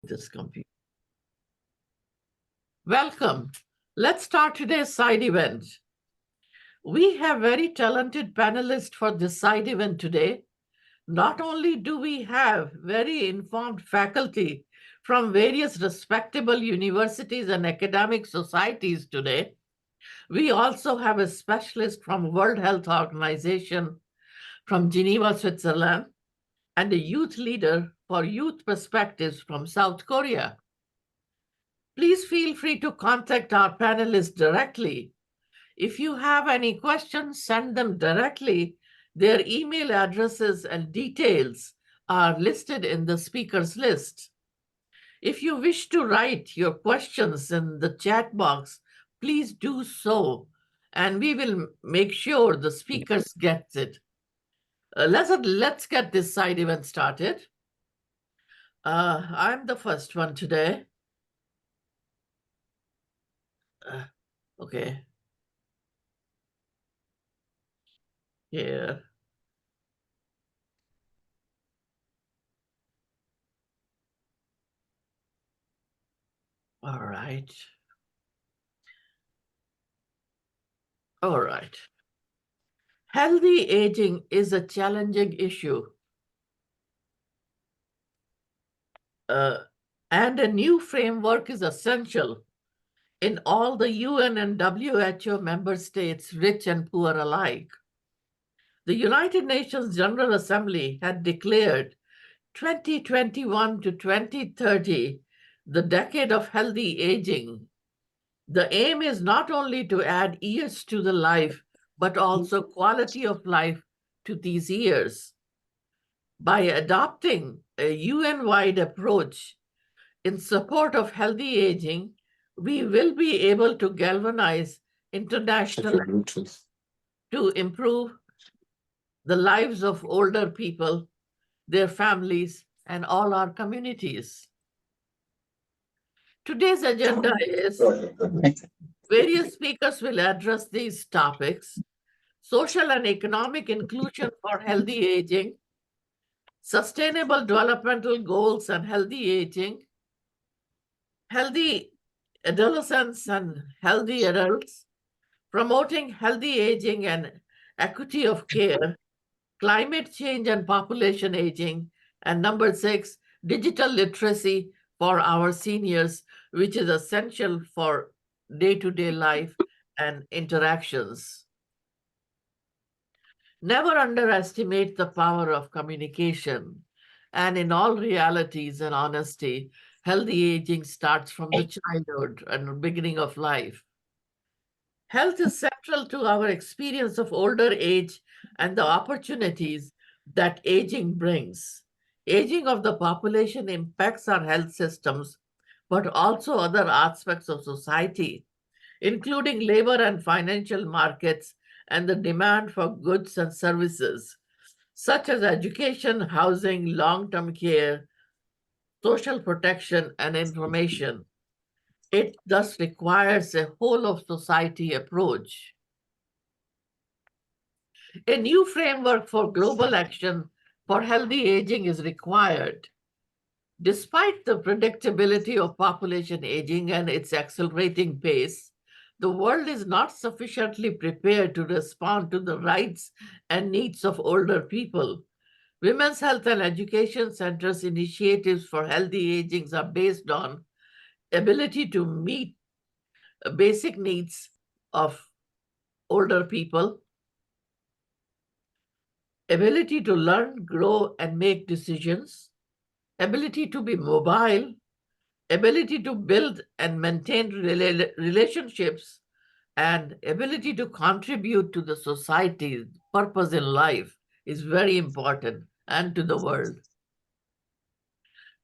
This computer. Welcome. Let's start today's side event. We have very talented panelists for this side event today. Not only do we have very informed faculty from various respectable universities and academic societies today, we also have a specialist from World Health Organization from Geneva, Switzerland, and a youth leader for youth perspectives from South Korea. Please feel free to contact our panelists directly. If you have any questions, send them directly. Their email addresses and details are listed in the speakers list. If you wish to write your questions in the chat box, please do so, and we will make sure the speakers get it. Let's get this side event started. I'm the first one today. Okay. Here. All right. All right. Healthy aging is a challenging issue. And a new framework is essential in all the UN and WHO member states, rich and poor alike. The United Nations General Assembly had declared 2021 to 2030 the decade of healthy aging. The aim is not only to add years to the life, but also quality of life to these years. By adopting a UN-wide approach in support of healthy aging, we will be able to galvanize international to improve the lives of older people, their families, and all our communities. Today's agenda is various speakers will address these topics: social and economic inclusion for healthy aging, sustainable developmental goals and healthy aging, healthy adolescents and healthy adults, promoting healthy aging and equity of care, climate change and population aging, and number 6, digital literacy for our seniors, which is essential for day-to-day life and interactions. Never underestimate the power of communication. And in all realities and honesty, healthy aging starts from the childhood and beginning of life. Health is central to our experience of older age and the opportunities that aging brings. Aging of the population impacts our health systems, but also other aspects of society, including labor and financial markets and the demand for goods and services, such as education, housing, long-term care, social protection, and information. It thus requires a whole of society approach. A new framework for global action for healthy aging is required. Despite the predictability of population aging and its accelerating pace, the world is not sufficiently prepared to respond to the rights and needs of older people. Women's Health and Education Centers initiatives for healthy aging are based on ability to meet basic needs of older people, ability to learn, grow, and make decisions, ability to be mobile, ability to build and maintain relationships, and ability to contribute to the society's purpose in life is very important and to the world.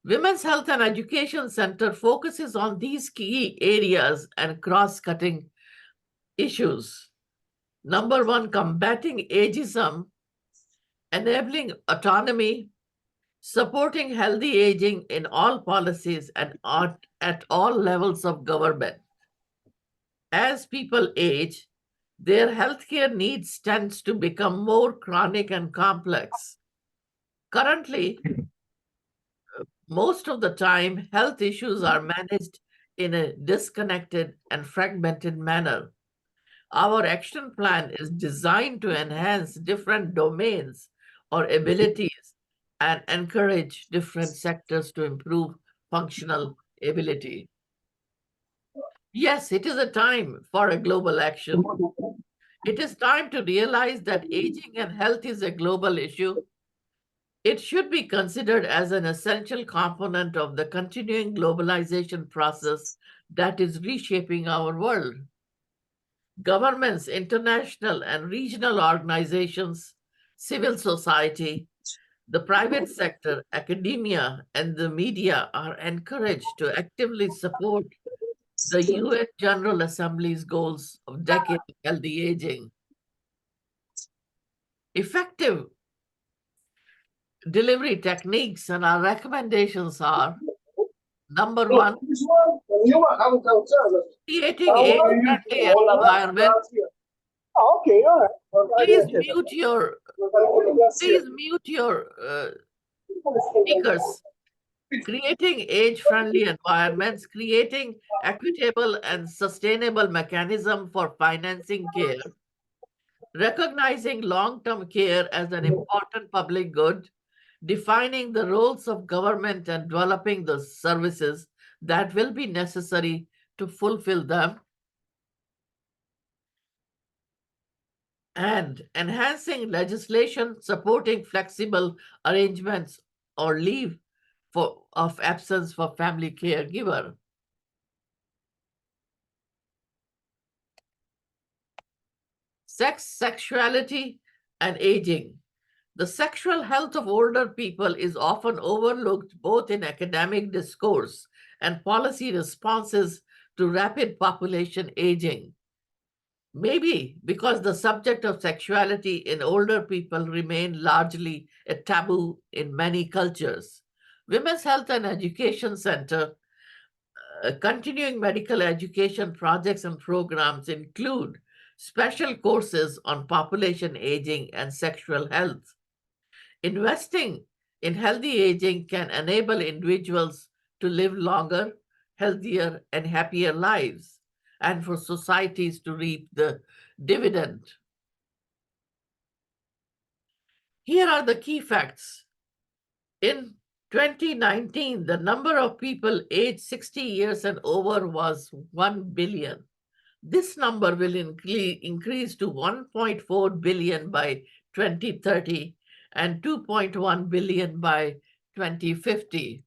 Women's Health and Education Center focuses on these key areas and cross-cutting issues. Number 1, combating ageism, enabling autonomy, supporting healthy aging in all policies and at all levels of government. As people age, their healthcare needs tends to become more chronic and complex. Currently, Most of the time, health issues are managed in a disconnected and fragmented manner. Our action plan is designed to enhance different domains or abilities and encourage different sectors to improve functional ability. Yes, it is a time for a global action. It is time to realize that aging and health is a global issue. It should be considered as an essential component of the continuing globalization process that is reshaping our world. Governments, international and regional organizations, civil society, the private sector, academia, and the media are encouraged to actively support the UN General Assembly's goals of decade healthy aging. Effective delivery techniques and our recommendations are number one, creating age-friendly environment. Oh, okay, all right. Please mute your please mute your speakers. Creating age-friendly environments, creating equitable and sustainable mechanism for financing care, recognizing long-term care as an important public good, defining the roles of government and developing the services that will be necessary to fulfill them, and enhancing legislation supporting flexible arrangements or leave of absence for family caregiver. Sex, sexuality, and aging. The sexual health of older people is often overlooked both in academic discourse and policy responses to rapid population aging. Maybe because the subject of sexuality in older people remain largely a taboo in many cultures. Women's Health and Education Center continuing medical education projects and programs include special courses on population aging and sexual health. Investing in healthy aging can enable individuals to live longer, healthier, and happier lives, and for societies to reap the dividend. Here are the key facts. In 2019, the number of people aged 60 years and over was 1 billion. This number will increase to 1.4 billion by 2030 and 2.1 billion by 2050.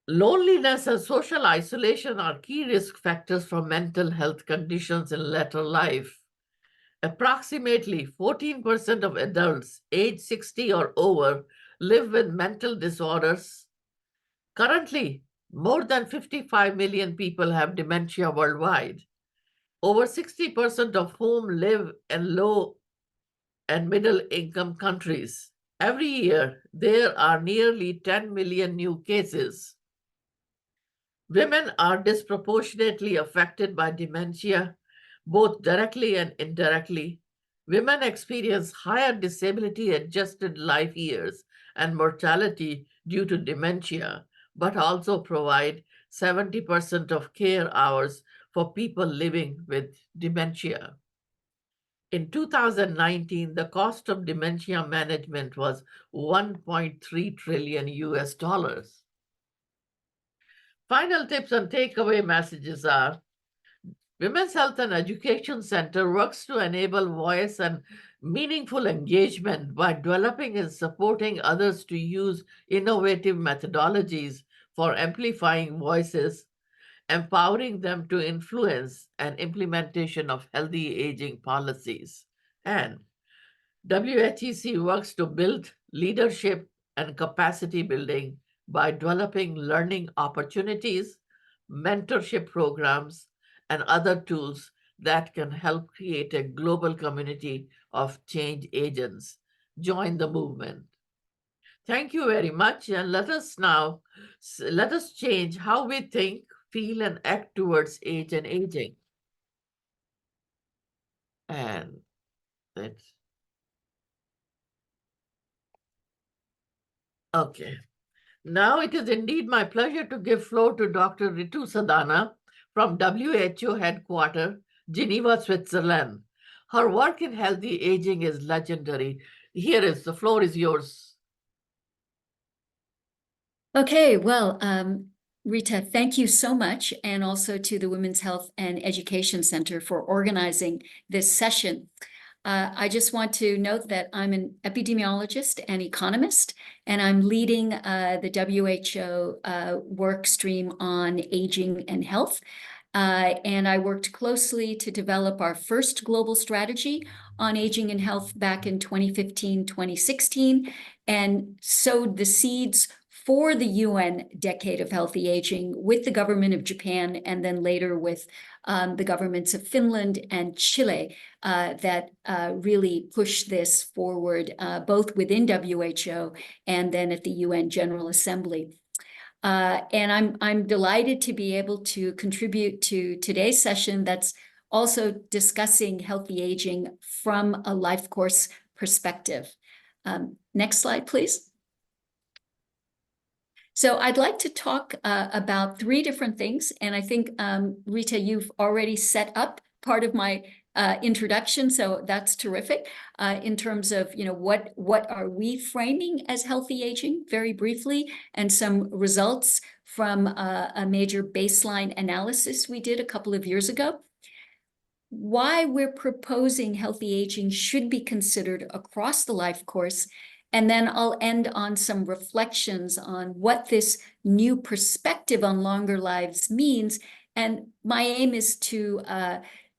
Loneliness and social isolation are key risk factors for mental health conditions in later life. Approximately 14% of adults aged 60 or over live with mental disorders. Currently, more than 55 million people have dementia worldwide, over 60% of whom live in low and middle income countries. Every year, there are nearly 10 million new cases. Women are disproportionately affected by dementia, both directly and indirectly. Women experience higher disability adjusted life years and mortality due to dementia, but also provide 70% of care hours for people living with dementia. In 2019, the cost of dementia management was 1.3 trillion US dollars. Final tips and takeaway messages are Women's Health and Education Center works to enable voice and meaningful engagement by developing and supporting others to use innovative methodologies for amplifying voices, empowering them to influence and implementation of healthy aging policies. And WHEC works to build leadership and capacity building by developing learning opportunities, mentorship programs, and other tools that can help create a global community of change agents. Join the movement. Thank you very much, and let us change how we think, feel, and act towards age and aging. And that's Okay. Now it is indeed my pleasure to give floor to Dr. Ritu Sadana from WHO headquarters, Geneva, Switzerland. Her work in healthy aging is legendary. The floor is yours. Okay, well, Rita, thank you so much, and also to the Women's Health and Education Center for organizing this session. I just want to note that I'm an epidemiologist and economist, and I'm leading the WHO work stream on aging and health. And I worked closely to develop our first global strategy on aging and health back in 2015, 2016, and sowed the seeds for the UN Decade of Healthy Aging with the government of Japan, and then later with the governments of Finland and Chile that really pushed this forward, both within WHO and then at the UN General Assembly. And I'm delighted to be able to contribute to today's session that's also discussing healthy aging from a life course perspective. Next slide, please. So I'd like to talk about three different things, and I think, Rita, you've already set up part of my introduction, so that's terrific. In terms of, what are we framing as healthy aging, very briefly, and some results from a major baseline analysis we did a couple of years ago. Why we're proposing healthy aging should be considered across the life course. And then I'll end on some reflections on what this new perspective on longer lives means. And my aim is to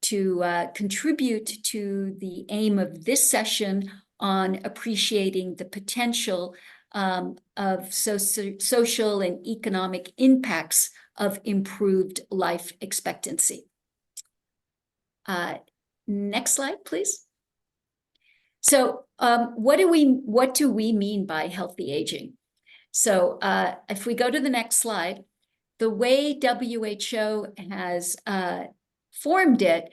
contribute to the aim of this session on appreciating the potential of social and economic impacts of improved life expectancy. Next slide, please. So what do we mean by healthy aging? So if we go to the next slide, the way WHO has formed it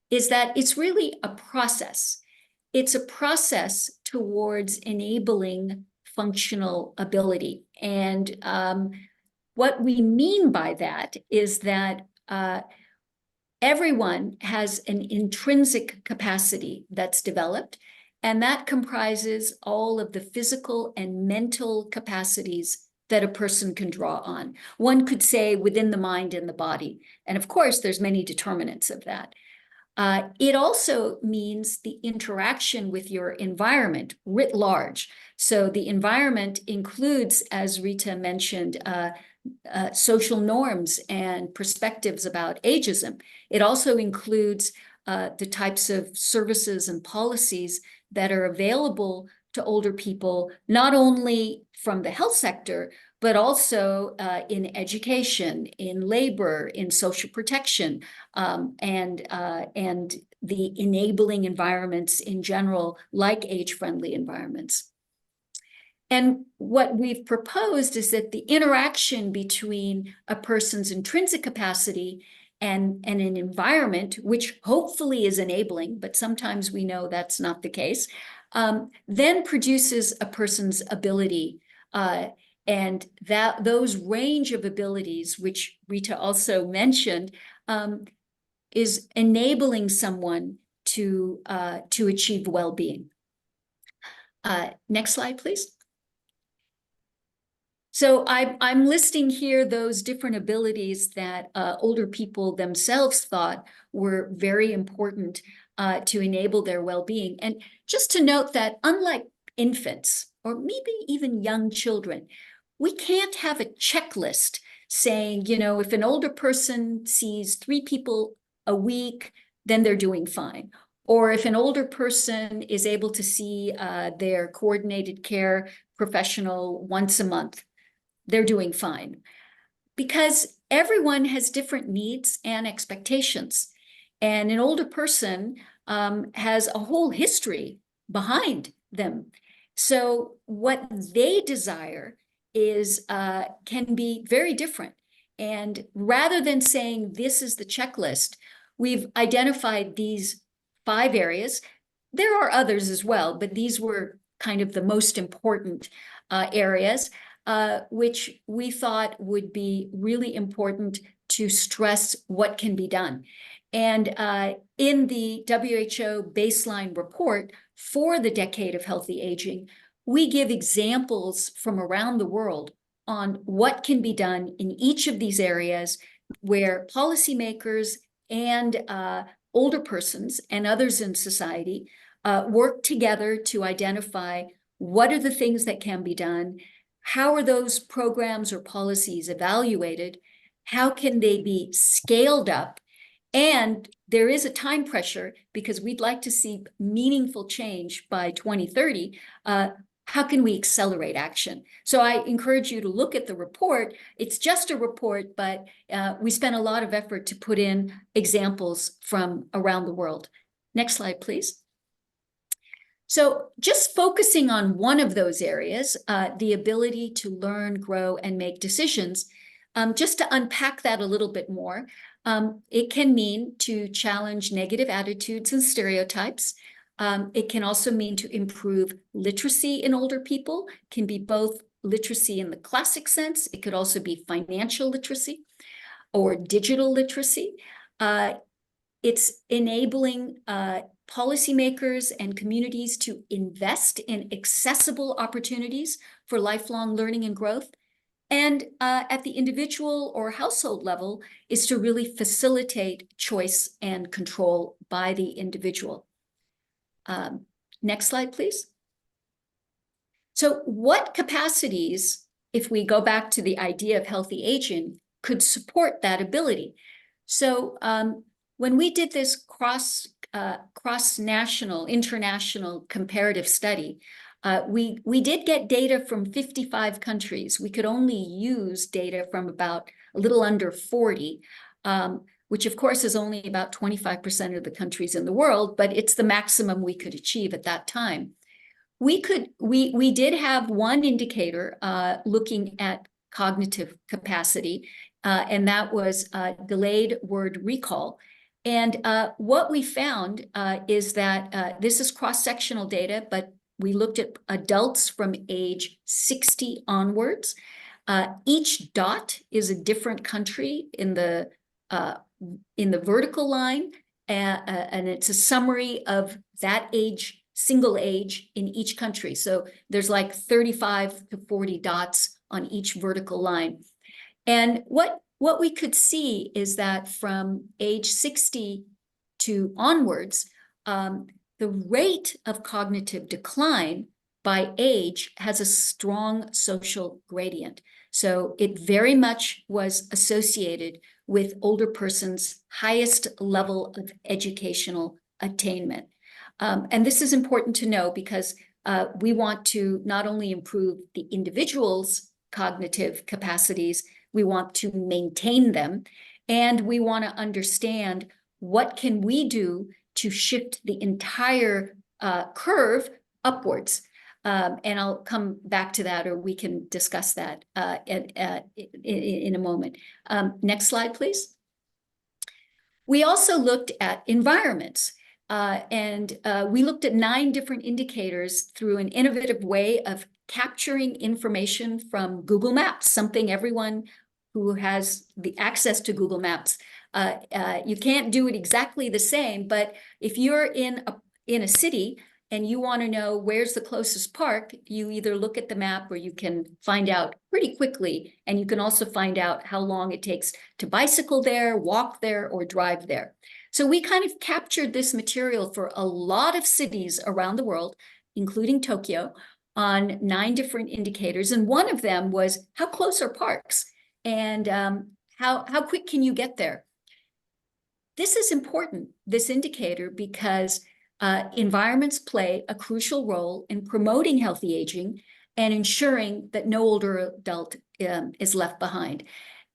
is that it's really a process. It's a process towards enabling functional ability. And what we mean by that is that everyone has an intrinsic capacity that's developed, and that comprises all of the physical and mental capacities that a person can draw on. One could say within the mind and the body. And of course, there's many determinants of that. It also means the interaction with your environment writ large. So the environment includes, as Rita mentioned, social norms and perspectives about ageism. It also includes the types of services and policies that are available to older people, not only from the health sector, but also in education, in labor, in social protection, and the enabling environments in general, like age-friendly environments. And what we've proposed is that the interaction between a person's intrinsic capacity and an environment, which hopefully is enabling, but sometimes we know that's not the case, then produces a person's ability. And those range of abilities, which Rita also mentioned, is enabling someone to achieve well-being. Next slide, please. So I'm listing here those different abilities that older people themselves thought were very important to enable their well-being. And just to note that unlike infants, or maybe even young children, we can't have a checklist saying, if an older person sees 3 people a week, then they're doing fine. Or if an older person is able to see their coordinated care professional once a month, they're doing fine. Because everyone has different needs and expectations. And an older person has a whole history behind them. So what they desire is can be very different. And rather than saying this is the checklist, we've identified these 5 areas. There are others as well, but these were kind of the most important areas, which we thought would be really important to stress what can be done. And in the WHO baseline report for the Decade of Healthy Aging, we give examples from around the world on what can be done in each of these areas where policymakers and older persons and others in society work together to identify what are the things that can be done, how are those programs or policies evaluated, how can they be scaled up, and there is a time pressure because we'd like to see meaningful change by 2030. How can we accelerate action? So I encourage you to look at the report. It's just a report, but we spent a lot of effort to put in examples from around the world. Next slide, please. So just focusing on one of those areas, the ability to learn, grow, and make decisions, just to unpack that a little bit more, it can mean to challenge negative attitudes and stereotypes. It can also mean to improve literacy in older people. It can be both literacy in the classic sense. It could also be financial literacy or digital literacy. It's enabling policymakers and communities to invest in accessible opportunities for lifelong learning and growth. And at the individual or household level is to really facilitate choice and control by the individual. Next slide, please. So what capacities, if we go back to the idea of healthy aging, could support that ability? So when we did this cross-national, international comparative study, we did get data from 55 countries. We could only use data from about a little under 40, which of course is only about 25% of the countries in the world, but it's the maximum we could achieve at that time. We did have one indicator looking at cognitive capacity, and that was delayed word recall. And what we found is that this is cross-sectional data, but we looked at adults from age 60 onwards. Each dot is a different country in the vertical line, and it's a summary of that age, single age in each country. So there's like 35 to 40 dots on each vertical line. And what we could see is that from age 60 to onwards, the rate of cognitive decline by age has a strong social gradient. So it very much was associated with older persons' highest level of educational attainment. And this is important to know because we want to not only improve the individual's cognitive capacities, we want to maintain them, and we want to understand what can we do to shift the entire curve upwards. And I'll come back to that, or we can discuss that in a moment. Next slide, please. We also looked at environments, and we looked at 9 different indicators through an innovative way of capturing information from Google Maps, something everyone who has the access to Google Maps. You can't do it exactly the same, but if you're in a city and you want to know where's the closest park, you either look at the map or you can find out pretty quickly. And you can also find out how long it takes to bicycle there, walk there, or drive there. So we kind of captured this material for a lot of cities around the world, including Tokyo, on 9 different indicators. And one of them was how close are parks? And how quick can you get there? This is important, this indicator, because environments play a crucial role in promoting healthy aging and ensuring that no older adult is left behind.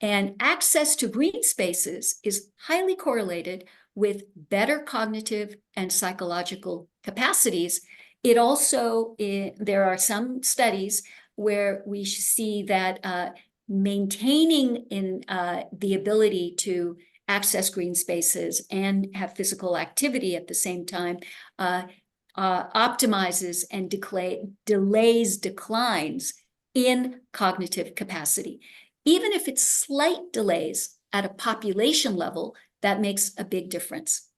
And access to green spaces is highly correlated with better cognitive and psychological capacities. It also, there are some studies where we see that maintaining in the ability to access green spaces and have physical activity at the same time optimizes and delays declines in cognitive capacity. Even if it's slight delays at a population level, that makes a big difference.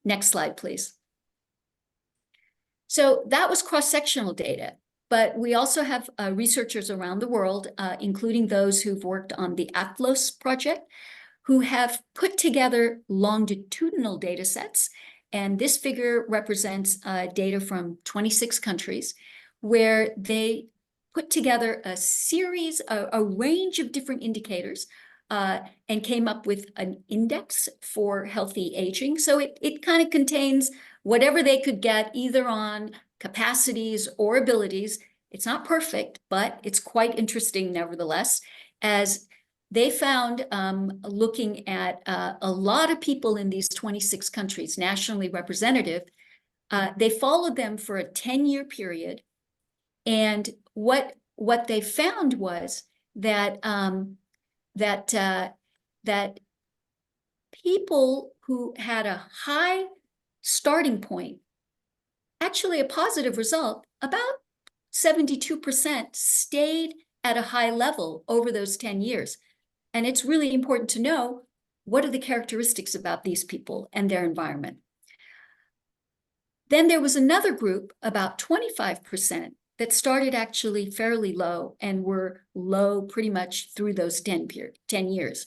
Next slide, please. So that was cross-sectional data, but we also have researchers around the world, including those who've worked on the ATLOS project, who have put together longitudinal data sets. And this figure represents data from 26 countries, where they put together a series, a range of different indicators, and came up with an index for healthy aging. So it kind of contains whatever they could get either on capacities or abilities. It's not perfect, but it's quite interesting nevertheless, as they found, looking at a lot of people in these 26 countries, nationally representative, they followed them for a 10-year period. And what they found was that that people who had a high starting point, actually a positive result, about 72% stayed at a high level over those 10 years. And it's really important to know, what are the characteristics about these people and their environment? Then there was another group, about 25%, that started actually fairly low and were low pretty much through those 10 years.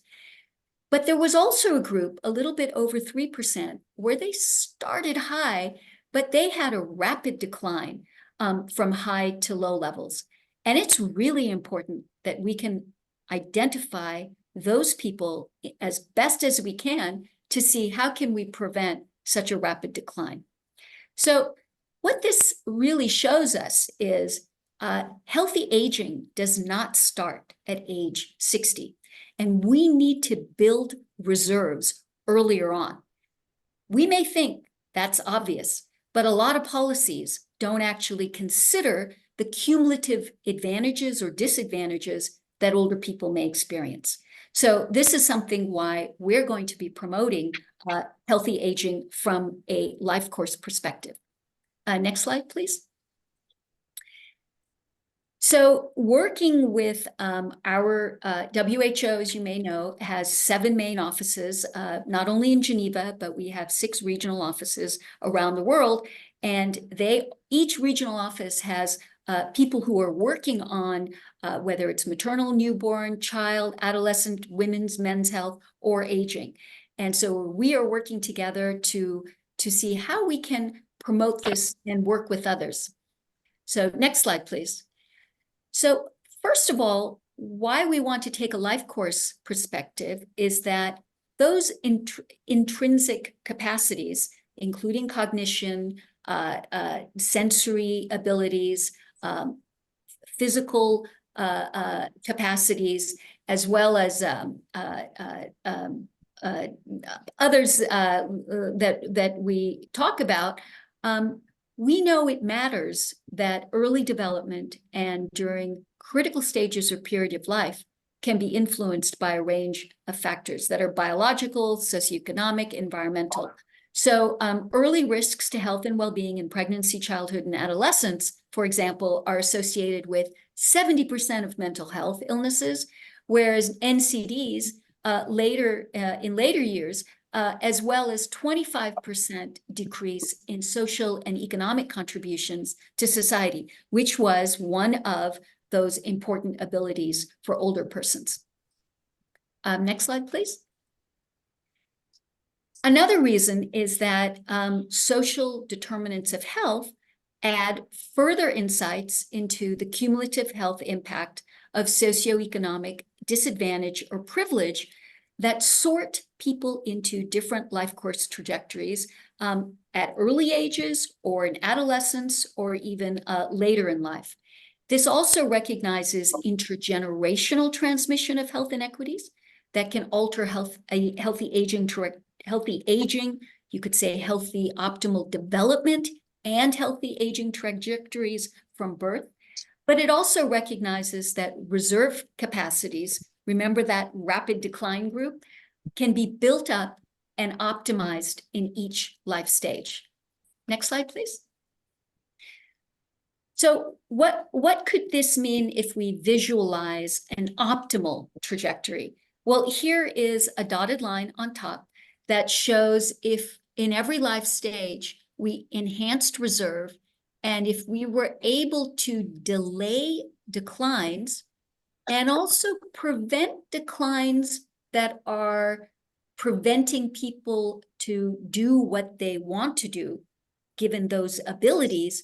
But there was also a group, a little bit over 3%, where they started high, but they had a rapid decline from high to low levels. And it's really important that we can identify those people as best as we can to see how can we prevent such a rapid decline. So what this really shows us is healthy aging does not start at age 60. And we need to build reserves earlier on. We may think that's obvious, but a lot of policies don't actually consider the cumulative advantages or disadvantages that older people may experience. So this is something why we're going to be promoting healthy aging from a life course perspective. Next slide, please. So working with our WHO, as you may know, has 7 main offices, not only in Geneva, but we have 6 regional offices around the world. And each regional office has people who are working on whether it's maternal, newborn, child, adolescent, women's, men's health, or aging. And so we are working together to see how we can promote this and work with others. So next slide, please. So first of all, why we want to take a life course perspective is that those intrinsic capacities, including cognition, sensory abilities, physical capacities, as well as others that we talk about, we know it matters that early development and during critical stages or period of life can be influenced by a range of factors that are biological, socioeconomic, environmental. So early risks to health and well-being in pregnancy, childhood, and adolescence, for example, are associated with 70% of mental health illnesses, whereas NCDs in later years, as well as 25% decrease in social and economic contributions to society, which was one of those important abilities for older persons. Next slide, please. Another reason is that social determinants of health add further insights into the cumulative health impact of socioeconomic disadvantage or privilege that sort people into different life course trajectories at early ages or in adolescence or even later in life. This also recognizes intergenerational transmission of health inequities that can alter healthy aging, you could say healthy optimal development and healthy aging trajectories from birth. But it also recognizes that reserve capacities, remember that rapid decline group, can be built up and optimized in each life stage. Next slide, please. So what could this mean if we visualize an optimal trajectory? Well, here is a dotted line on top that shows if in every life stage we enhanced reserve, and if we were able to delay declines and also prevent declines that are preventing people to do what they want to do, given those abilities,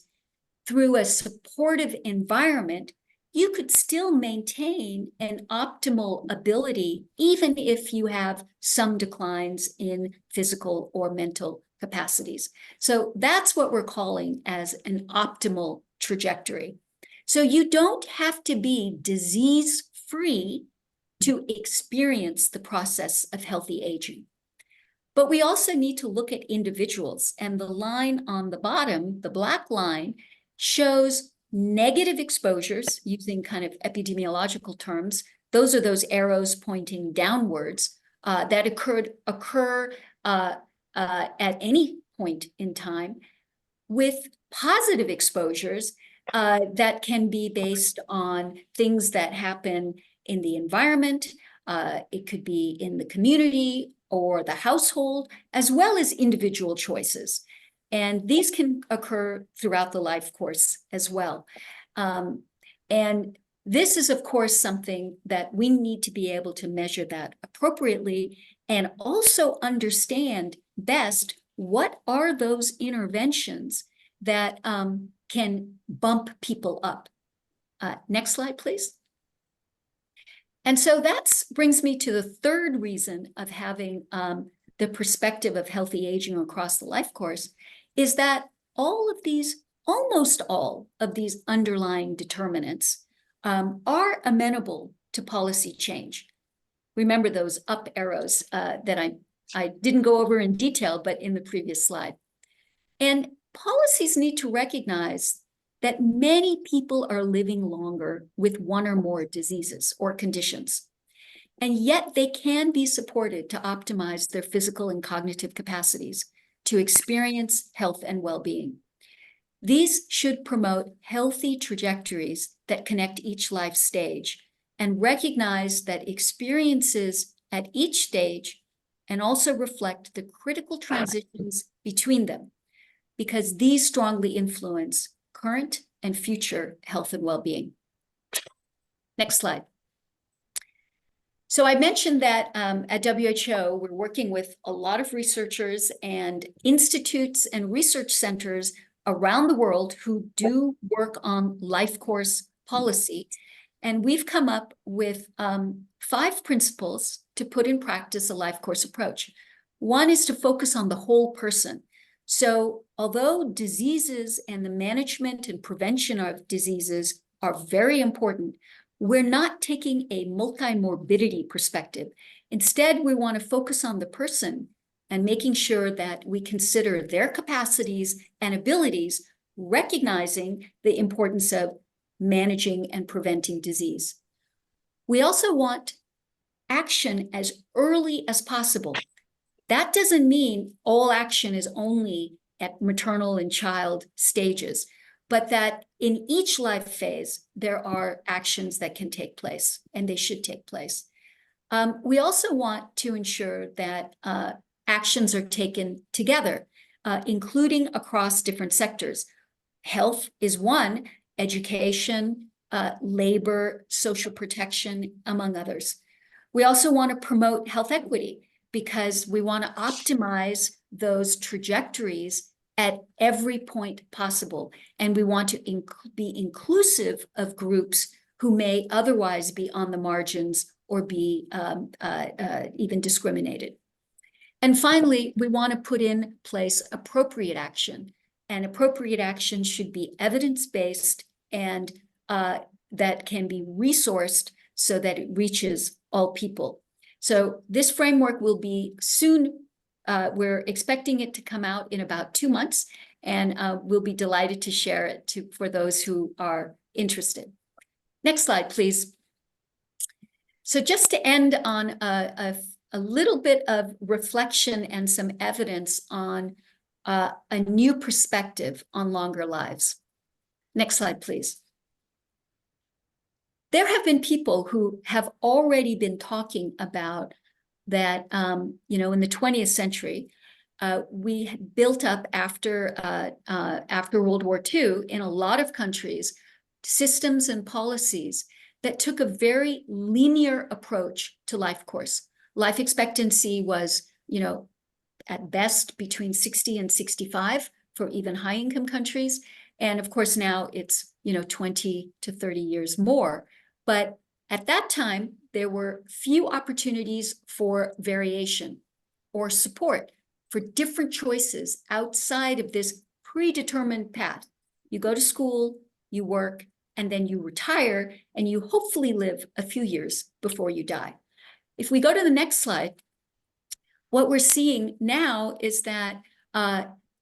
through a supportive environment, you could still maintain an optimal ability, even if you have some declines in physical or mental capacities. So that's what we're calling as an optimal trajectory. So you don't have to be disease-free to experience the process of healthy aging. But we also need to look at individuals, and the line on the bottom, the black line, shows negative exposures using kind of epidemiological terms. Those are those arrows pointing downwards that occur at any point in time, with positive exposures that can be based on things that happen in the environment. It could be in the community or the household, as well as individual choices. And these can occur throughout the life course as well. And this is, of course, something that we need to be able to measure that appropriately and also understand best what are those interventions that can bump people up. Next slide, please. And so that brings me to the third reason of having the perspective of healthy aging across the life course, is that almost all of these underlying determinants are amenable to policy change. Remember those up arrows that I didn't go over in detail, but in the previous slide. And policies need to recognize that many people are living longer with one or more diseases or conditions, and yet they can be supported to optimize their physical and cognitive capacities to experience health and well-being. These should promote healthy trajectories that connect each life stage and recognize that experiences at each stage and also reflect the critical transitions between them, because these strongly influence current and future health and well-being. Next slide. So I mentioned that at WHO, we're working with a lot of researchers and institutes and research centers around the world who do work on life course policy. And we've come up with 5 principles to put in practice a life course approach. One is to focus on the whole person. So although diseases and the management and prevention of diseases are very important, we're not taking a multi-morbidity perspective. Instead, we want to focus on the person and making sure that we consider their capacities and abilities, recognizing the importance of managing and preventing disease. We also want action as early as possible. That doesn't mean all action is only at maternal and child stages, but that in each life phase, there are actions that can take place, and they should take place. We also want to ensure that actions are taken together, including across different sectors. Health is one, education, labor, social protection, among others. We also want to promote health equity, because we want to optimize those trajectories at every point possible. And we want to be inclusive of groups who may otherwise be on the margins or be even discriminated. And finally, we want to put in place appropriate action. And appropriate action should be evidence-based and that can be resourced so that it reaches all people. So this framework will be soon, we're expecting it to come out in about 2 months, and we'll be delighted to share it for those who are interested. Next slide, please. So just to end on a little bit of reflection and some evidence on a new perspective on longer lives. Next slide, please. There have been people who have already been talking about that, in the 20th century, we built up after World War II in a lot of countries, systems and policies that took a very linear approach to life course. Life expectancy was, at best between 60 and 65 for even high income countries. And of course, now it's, 20 to 30 years more. But at that time, there were few opportunities for variation or support for different choices outside of this predetermined path. You go to school, you work, and then you retire, and you hopefully live a few years before you die. If we go to the next slide, what we're seeing now is that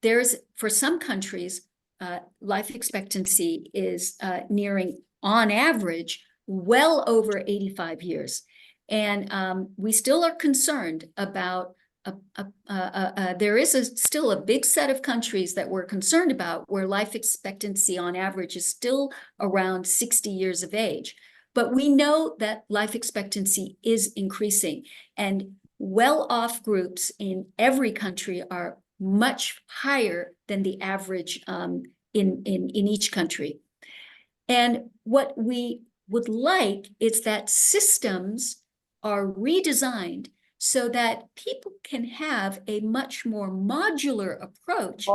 there's, for some countries, life expectancy is nearing, on average, well over 85 years. And we still are concerned about, there is still a big set of countries that we're concerned about where life expectancy on average is still around 60 years of age. But we know that life expectancy is increasing, and well-off groups in every country are much higher than the average in each country. And what we would like is that systems are redesigned so that people can have a much more modular approach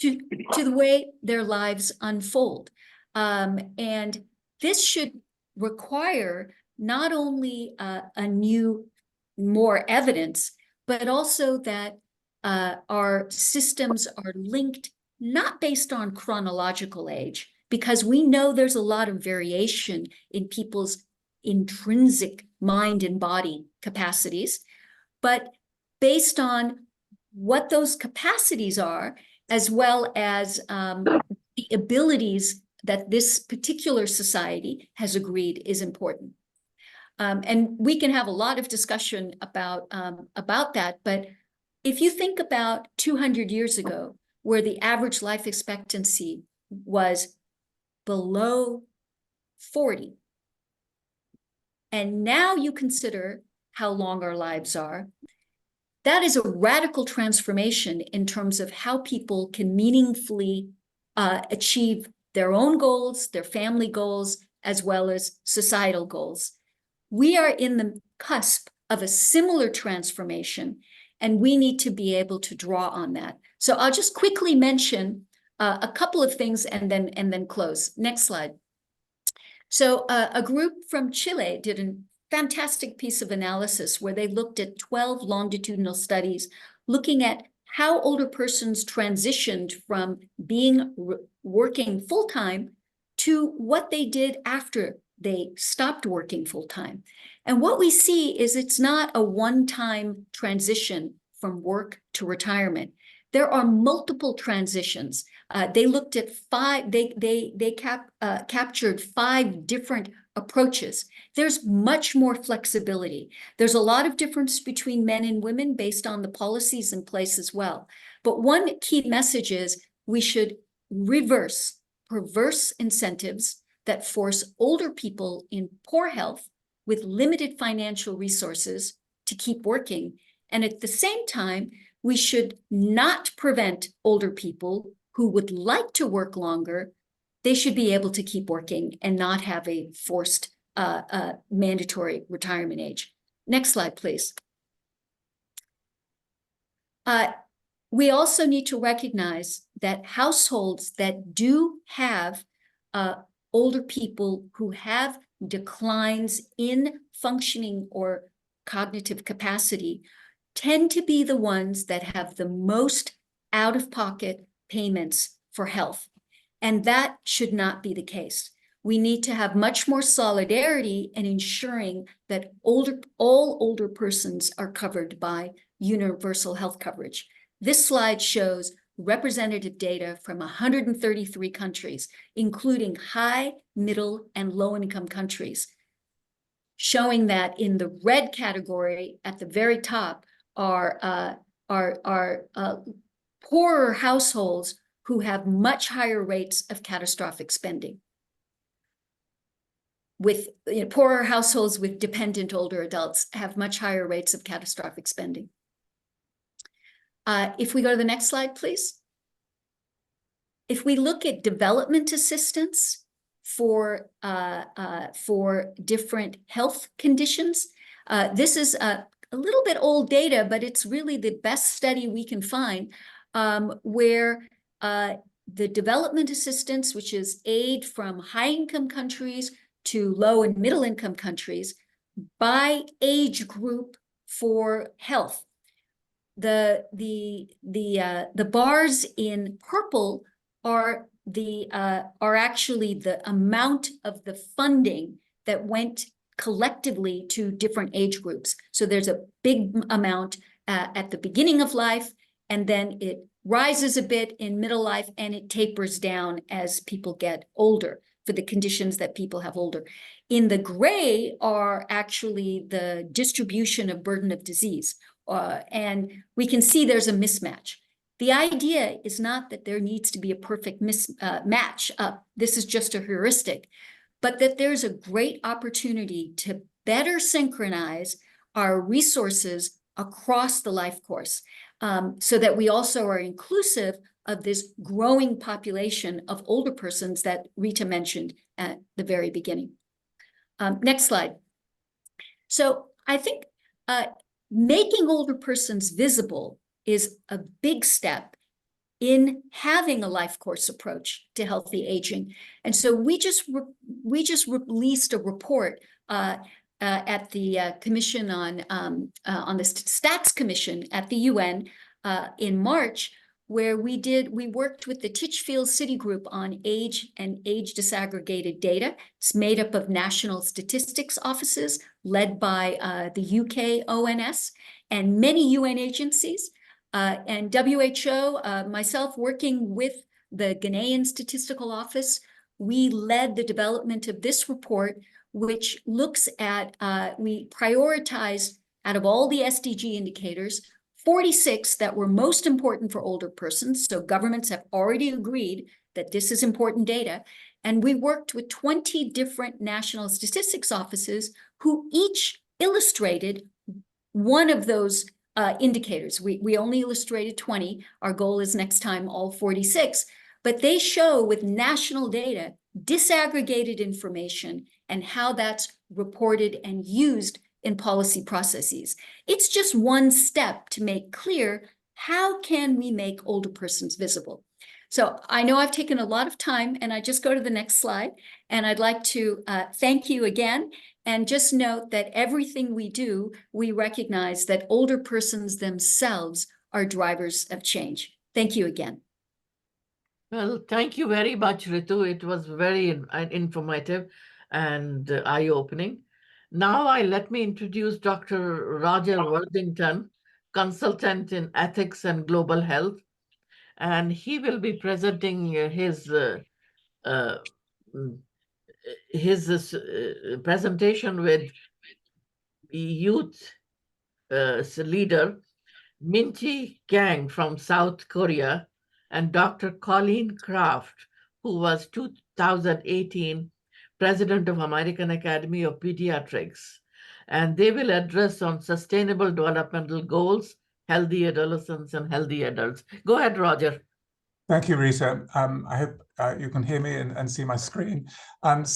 to the way their lives unfold. And this should require not only a new, more evidence, but also that our systems are linked not based on chronological age, because we know there's a lot of variation in people's intrinsic mind and body capacities, but based on what those capacities are, as well as the abilities that this particular society has agreed is important. And we can have a lot of discussion about that, but if you think about 200 years ago, where the average life expectancy was below 40, and now you consider how long our lives are, that is a radical transformation in terms of how people can meaningfully achieve their own goals, their family goals, as well as societal goals. We are in the cusp of a similar transformation, and we need to be able to draw on that. So I'll just quickly mention a couple of things and then close. Next slide. So a group from Chile did a fantastic piece of analysis where they looked at 12 longitudinal studies looking at how older persons transitioned from being working full-time to what they did after they stopped working full-time. And what we see is it's not a one-time transition from work to retirement. There are multiple transitions. They looked at captured 5 different approaches. There's much more flexibility. There's a lot of difference between men and women based on the policies in place as well. But one key message is we should reverse perverse incentives that force older people in poor health with limited financial resources to keep working. And at the same time, we should not prevent older people who would like to work longer. They should be able to keep working and not have a forced mandatory retirement age. Next slide, please. We also need to recognize that households that do have older people who have declines in functioning or cognitive capacity tend to be the ones that have the most out-of-pocket payments for health. And that should not be the case. We need to have much more solidarity in ensuring that all older persons are covered by universal health coverage. This slide shows representative data from 133 countries, including high, middle, and low-income countries, showing that in the red category at the very top are poorer households who have much higher rates of catastrophic spending. With poorer households with dependent older adults have much higher rates of catastrophic spending. If we go to the next slide, please. If we look at development assistance for different health conditions, this is a little bit old data, but it's really the best study we can find, where the development assistance, which is aid from high-income countries to low and middle-income countries, by age group for health. The bars in purple are actually the amount of the funding that went collectively to different age groups. So there's a big amount at the beginning of life, and then it rises a bit in middle life, and it tapers down as people get older for the conditions that people have older. In the gray are actually the distribution of burden of disease. And we can see there's a mismatch. The idea is not that there needs to be a perfect match up. This is just a heuristic, but that there's a great opportunity to better synchronize our resources across the life course, so that we also are inclusive of this growing population of older persons that Rita mentioned at the very beginning. Next slide. So I think making older persons visible is a big step in having a life course approach to healthy aging. And so we just released a report at the Commission on the Stats Commission at the UN in March, where we worked with the Titchfield City Group on age and age disaggregated data. It's made up of national statistics offices led by the UK ONS and many UN agencies, and WHO, myself working with the Ghanaian Statistical Office. We led the development of this report, which looks at, we prioritized out of all the SDG indicators, 46 that were most important for older persons. So governments have already agreed that this is important data. And we worked with 20 different national statistics offices who each illustrated one of those indicators. We only illustrated 20. Our goal is next time all 46. But they show with national data, disaggregated information and how that's reported and used in policy processes. It's just one step to make clear how can we make older persons visible. So I know I've taken a lot of time, and I just go to the next slide. And I'd like to thank you again, and just note that everything we do, we recognize that older persons themselves are drivers of change. Thank you again. Well, thank you very much, Ritu. It was very informative and eye-opening. Now let me introduce Dr. Roger Worthington, consultant in ethics and global health, and he will be presenting his presentation with youth leader Minty Kang from South Korea and Dr. Colleen Kraft, who was 2018 President of American Academy of Pediatrics. And they will address on sustainable developmental goals, healthy adolescents, and healthy adults. Go ahead, Roger. Thank you, Rita. I hope you can hear me and see my screen. Well,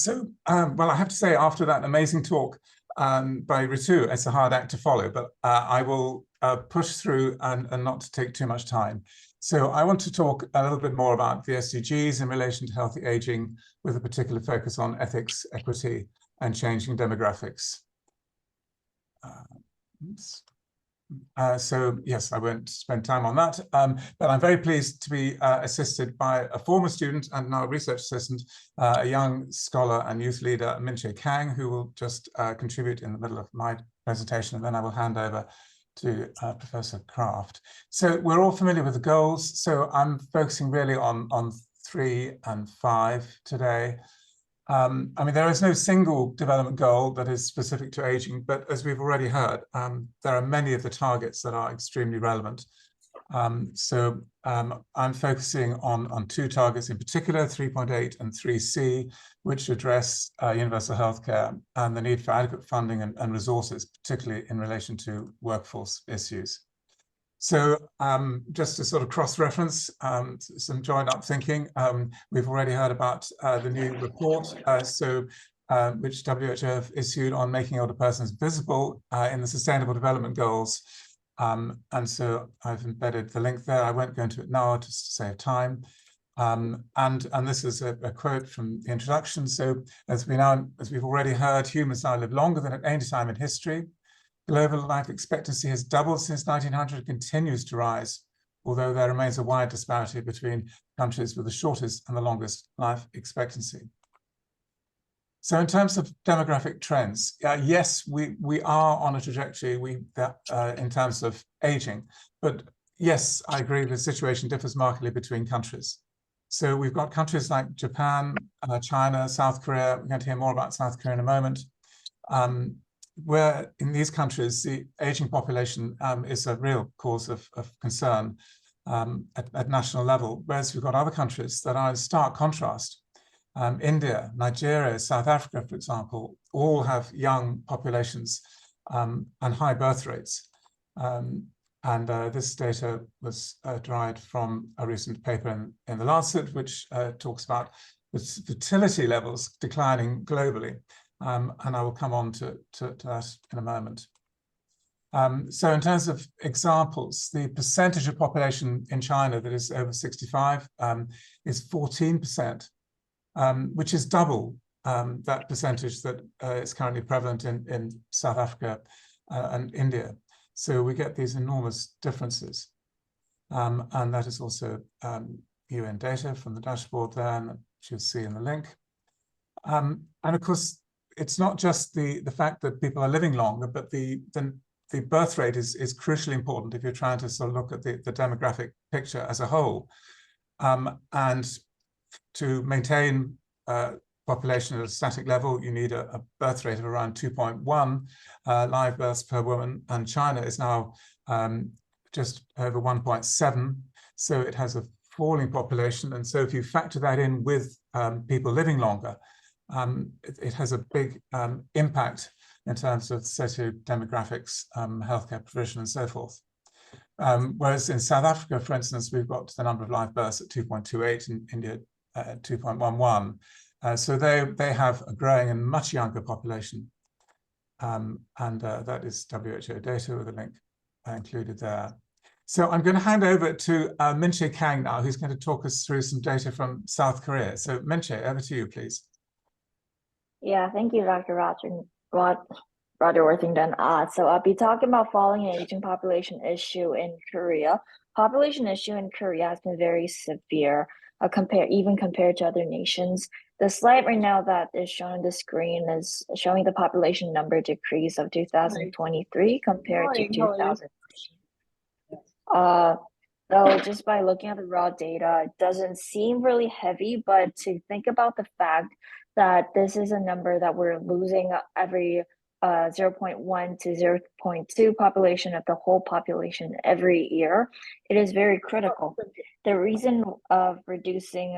I have to say, after that amazing talk by Ritu, it's a hard act to follow, but I will push through and not to take too much time. So I want to talk a little bit more about the SDGs in relation to healthy aging, with a particular focus on ethics, equity, and changing demographics. So yes, I won't spend time on that, but I'm very pleased to be assisted by a former student and now research assistant, a young scholar and youth leader, Min-Che Kang, who will just contribute in the middle of my presentation, and then I will hand over to Professor Kraft. So we're all familiar with the goals, so I'm focusing really on 3 and 5 today. I mean, there is no single development goal that is specific to aging, but as we've already heard, there are many of the targets that are extremely relevant I'm focusing on two targets in particular, 3.8 and 3C, which address universal healthcare and the need for adequate funding and resources, particularly in relation to workforce issues. So just to sort of cross-reference some joined-up thinking, we've already heard about the new report, which WHO have issued on making older persons visible in the Sustainable Development Goals. And so I've embedded the link there. I won't go into it now just to save time. And this is a quote from the introduction. So as we've already heard, humans now live longer than at any time in history. Global life expectancy has doubled since 1900 and continues to rise, although there remains a wide disparity between countries with the shortest and the longest life expectancy. So in terms of demographic trends, yes, we are on a trajectory in terms of aging, but yes, I agree the situation differs markedly between countries. So we've got countries like Japan, China, South Korea. We're going to hear more about South Korea in a moment, where in these countries, the aging population is a real cause of concern at national level, whereas we've got other countries that are in stark contrast. India, Nigeria, South Africa, for example, all have young populations and high birth rates. This data was derived from a recent paper in The Lancet, which talks about the fertility levels declining globally. And I will come on to that in a moment. So in terms of examples, the percentage of population in China that is over 65 is 14%. Which is double that percentage that is currently prevalent in South Africa and India. So we get these enormous differences. And that is also UN data from the dashboard there, and which you'll see in the link. And of course, it's not just the fact that people are living longer, but the birth rate is crucially important if you're trying to sort of look at the demographic picture as a whole. And to maintain population at a static level, you need a birth rate of around 2.1 live births per woman, and China is now just over 1.7, so it has a falling population. And so if you factor that in with people living longer, it has a big impact in terms of socio-demographics, healthcare provision, and so forth. Whereas in South Africa, for instance, we've got the number of live births at 2.28, in India 2.11. So they have a growing and much younger population. That is WHO data with a link included there. So I'm going to hand over to Min-Che Kang now, who's going to talk us through some data from South Korea. So Min-Che, over to you, please. Yeah, thank you, Dr. Roger Worthington. So I'll be talking about following an aging population issue in Korea. Population issue in Korea has been very severe, even compared to other nations. The slide right now that is shown on the screen is showing the population number decrease of 2023 compared to 2000. So just by looking at the raw data, it doesn't seem really heavy, but to think about the fact that this is a number that we're losing every 0.1 to 0.2 population of the whole population every year, it is very critical. The reason of reducing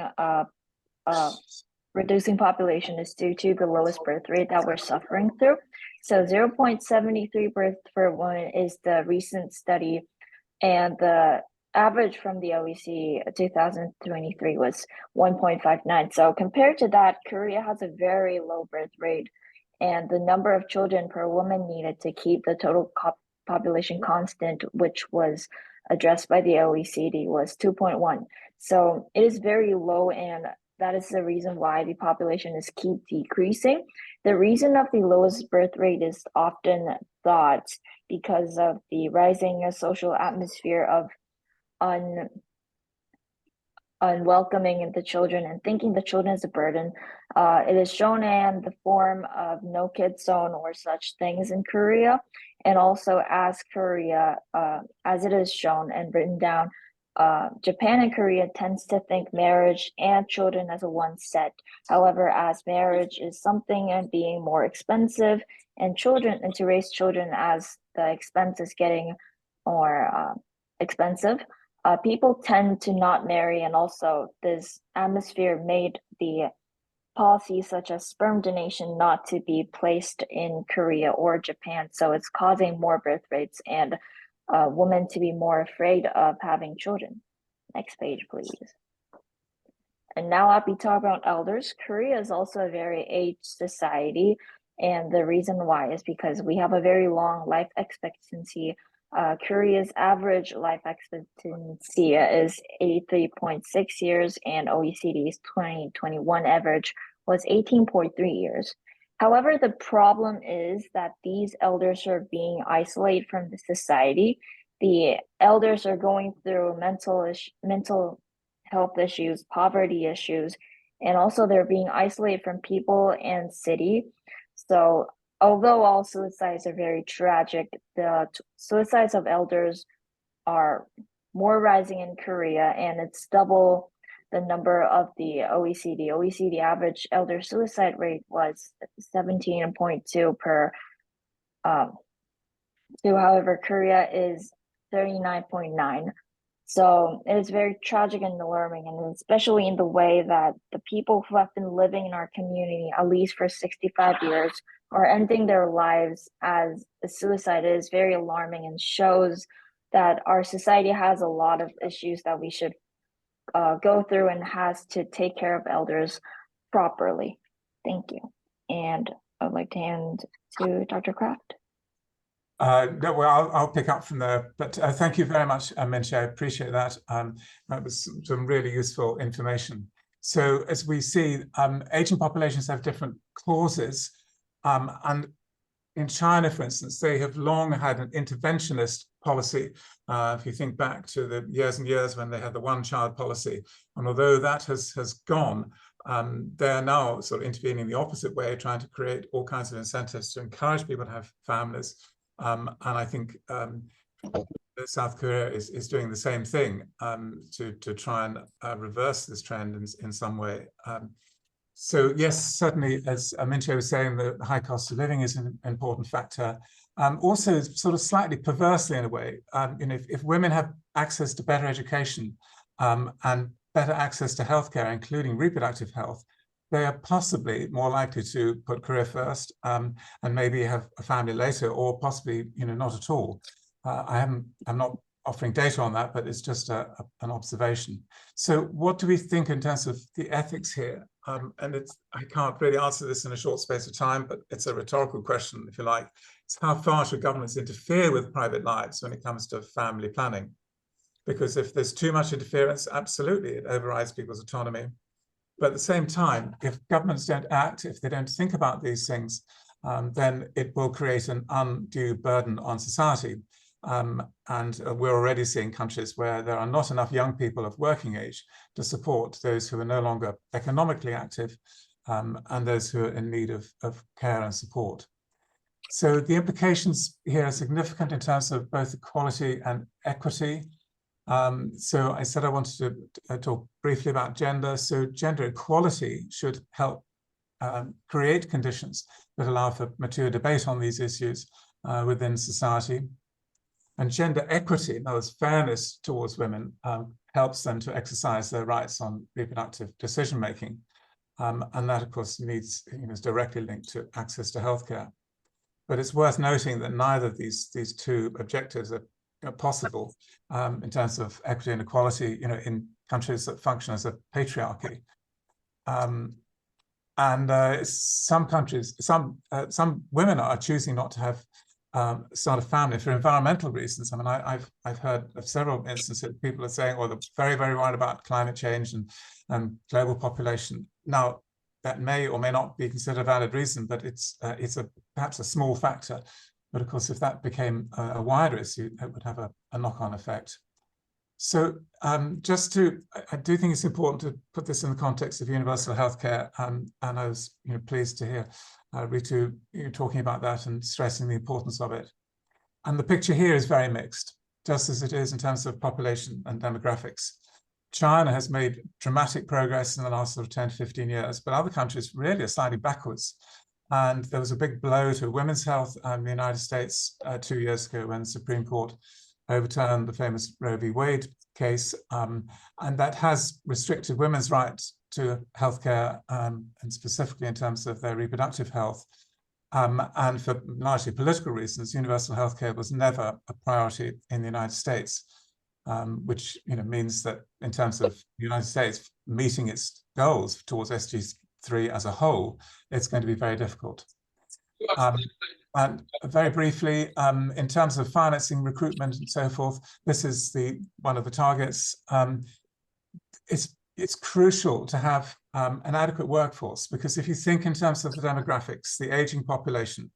population is due to the lowest birth rate that we're suffering through. So 0.73 birth per woman is the recent study, and the average from the OECD 2023 was 1.59. So compared to that, Korea has a very low birth rate, and the number of children per woman needed to keep the total population constant, which was addressed by the OECD, was 2.1. So it is very low, and that is the reason why the population is keep decreasing. The reason of the lowest birth rate is often thought because of the rising social atmosphere of unwelcoming the children and thinking the children is a burden. It is shown in the form of no kid zone or such things in Korea, and also as Korea, as it is shown and written down, Japan and Korea tends to think marriage and children as a one set. However, as marriage is something and being more expensive, and to raise children as the expense is getting more expensive. People tend to not marry, and also this atmosphere made the policies such as sperm donation not to be placed in Korea or Japan. So it's causing more birth rates and women to be more afraid of having children. Next page, please. And now I'll be talking about elders. Korea is also a very aged society. And the reason why is because we have a very long life expectancy. Korea's average life expectancy is 83.6 years, and OECD's 2021 average was 18.3 years. However, the problem is that these elders are being isolated from the society. The elders are going through mental health issues, poverty issues, and also they're being isolated from people and city. So although all suicides are very tragic, the suicides of elders are more rising in Korea, and it's double the number of the OECD. OECD average elder suicide rate was 17.2 per however, Korea is 39.9. So it is very tragic and alarming, and especially in the way that the people who have been living in our community at least for 65 years are ending their lives as a suicide. It is very alarming and shows that our society has a lot of issues that we should go through and has to take care of elders properly. Thank you. And I'd like to hand to Dr. Kraft. No, well, I'll pick up from there, but thank you very much, Minche. I appreciate that. That was some really useful information. So as we see, aging populations have different causes. And in China, for instance, they have long had an interventionist policy. If you think back to the years and years when they had the one-child policy, and although that has gone, they are now sort of intervening the opposite way, trying to create all kinds of incentives to encourage people to have families. And I think South Korea is doing the same thing to try and reverse this trend in some way. So yes, certainly, as Minche was saying, the high cost of living is an important factor. Also, sort of slightly perversely in a way, if women have access to better education and better access to healthcare, including reproductive health, they are possibly more likely to put career first and maybe have a family later, or possibly, not at all. I'm not offering data on that, but it's just an observation. So what do we think in terms of the ethics here? And I can't really answer this in a short space of time, but it's a rhetorical question, if you like. It's how far should governments interfere with private lives when it comes to family planning? Because if there's too much interference, absolutely, it overrides people's autonomy. But at the same time, if governments don't act, if they don't think about these things, then it will create an undue burden on society. And we're already seeing countries where there are not enough young people of working age to support those who are no longer economically active and those who are in need of care and support. So the implications here are significant in terms of both equality and equity. So I said I wanted to talk briefly about gender. So gender equality should help create conditions that allow for mature debate on these issues within society. And gender equity, in other words, fairness towards women, helps them to exercise their rights on reproductive decision-making. And that, of course, is directly linked to access to healthcare. But it's worth noting that neither of these two objectives are possible in terms of equity and equality, in countries that function as a patriarchy. And some countries, some women are choosing not to have start a family for environmental reasons. I mean, I've heard of several instances people are saying, they're very, very worried about climate change and global population. Now, that may or may not be considered a valid reason, but it's perhaps a small factor. But of course, if that became a wider issue, it would have a knock-on effect. So I do think it's important to put this in the context of universal healthcare, and I was pleased to hear Ritu talking about that and stressing the importance of it. And the picture here is very mixed, just as it is in terms of population and demographics. China has made dramatic progress in the last sort of 10 to 15 years, but other countries really are slightly backwards. And there was a big blow to women's health in the United States 2 years ago when the Supreme Court overturned the famous Roe v. Wade case, and that has restricted women's rights to healthcare, and specifically in terms of their reproductive health. And for largely political reasons, universal healthcare was never a priority in the United States, which means that in terms of the United States meeting its goals towards SG3 as a whole, it's going to be very difficult. And very briefly, in terms of financing, recruitment, and so forth, this is one of the targets. It's crucial to have an adequate workforce, because if you think in terms of the demographics, the aging population,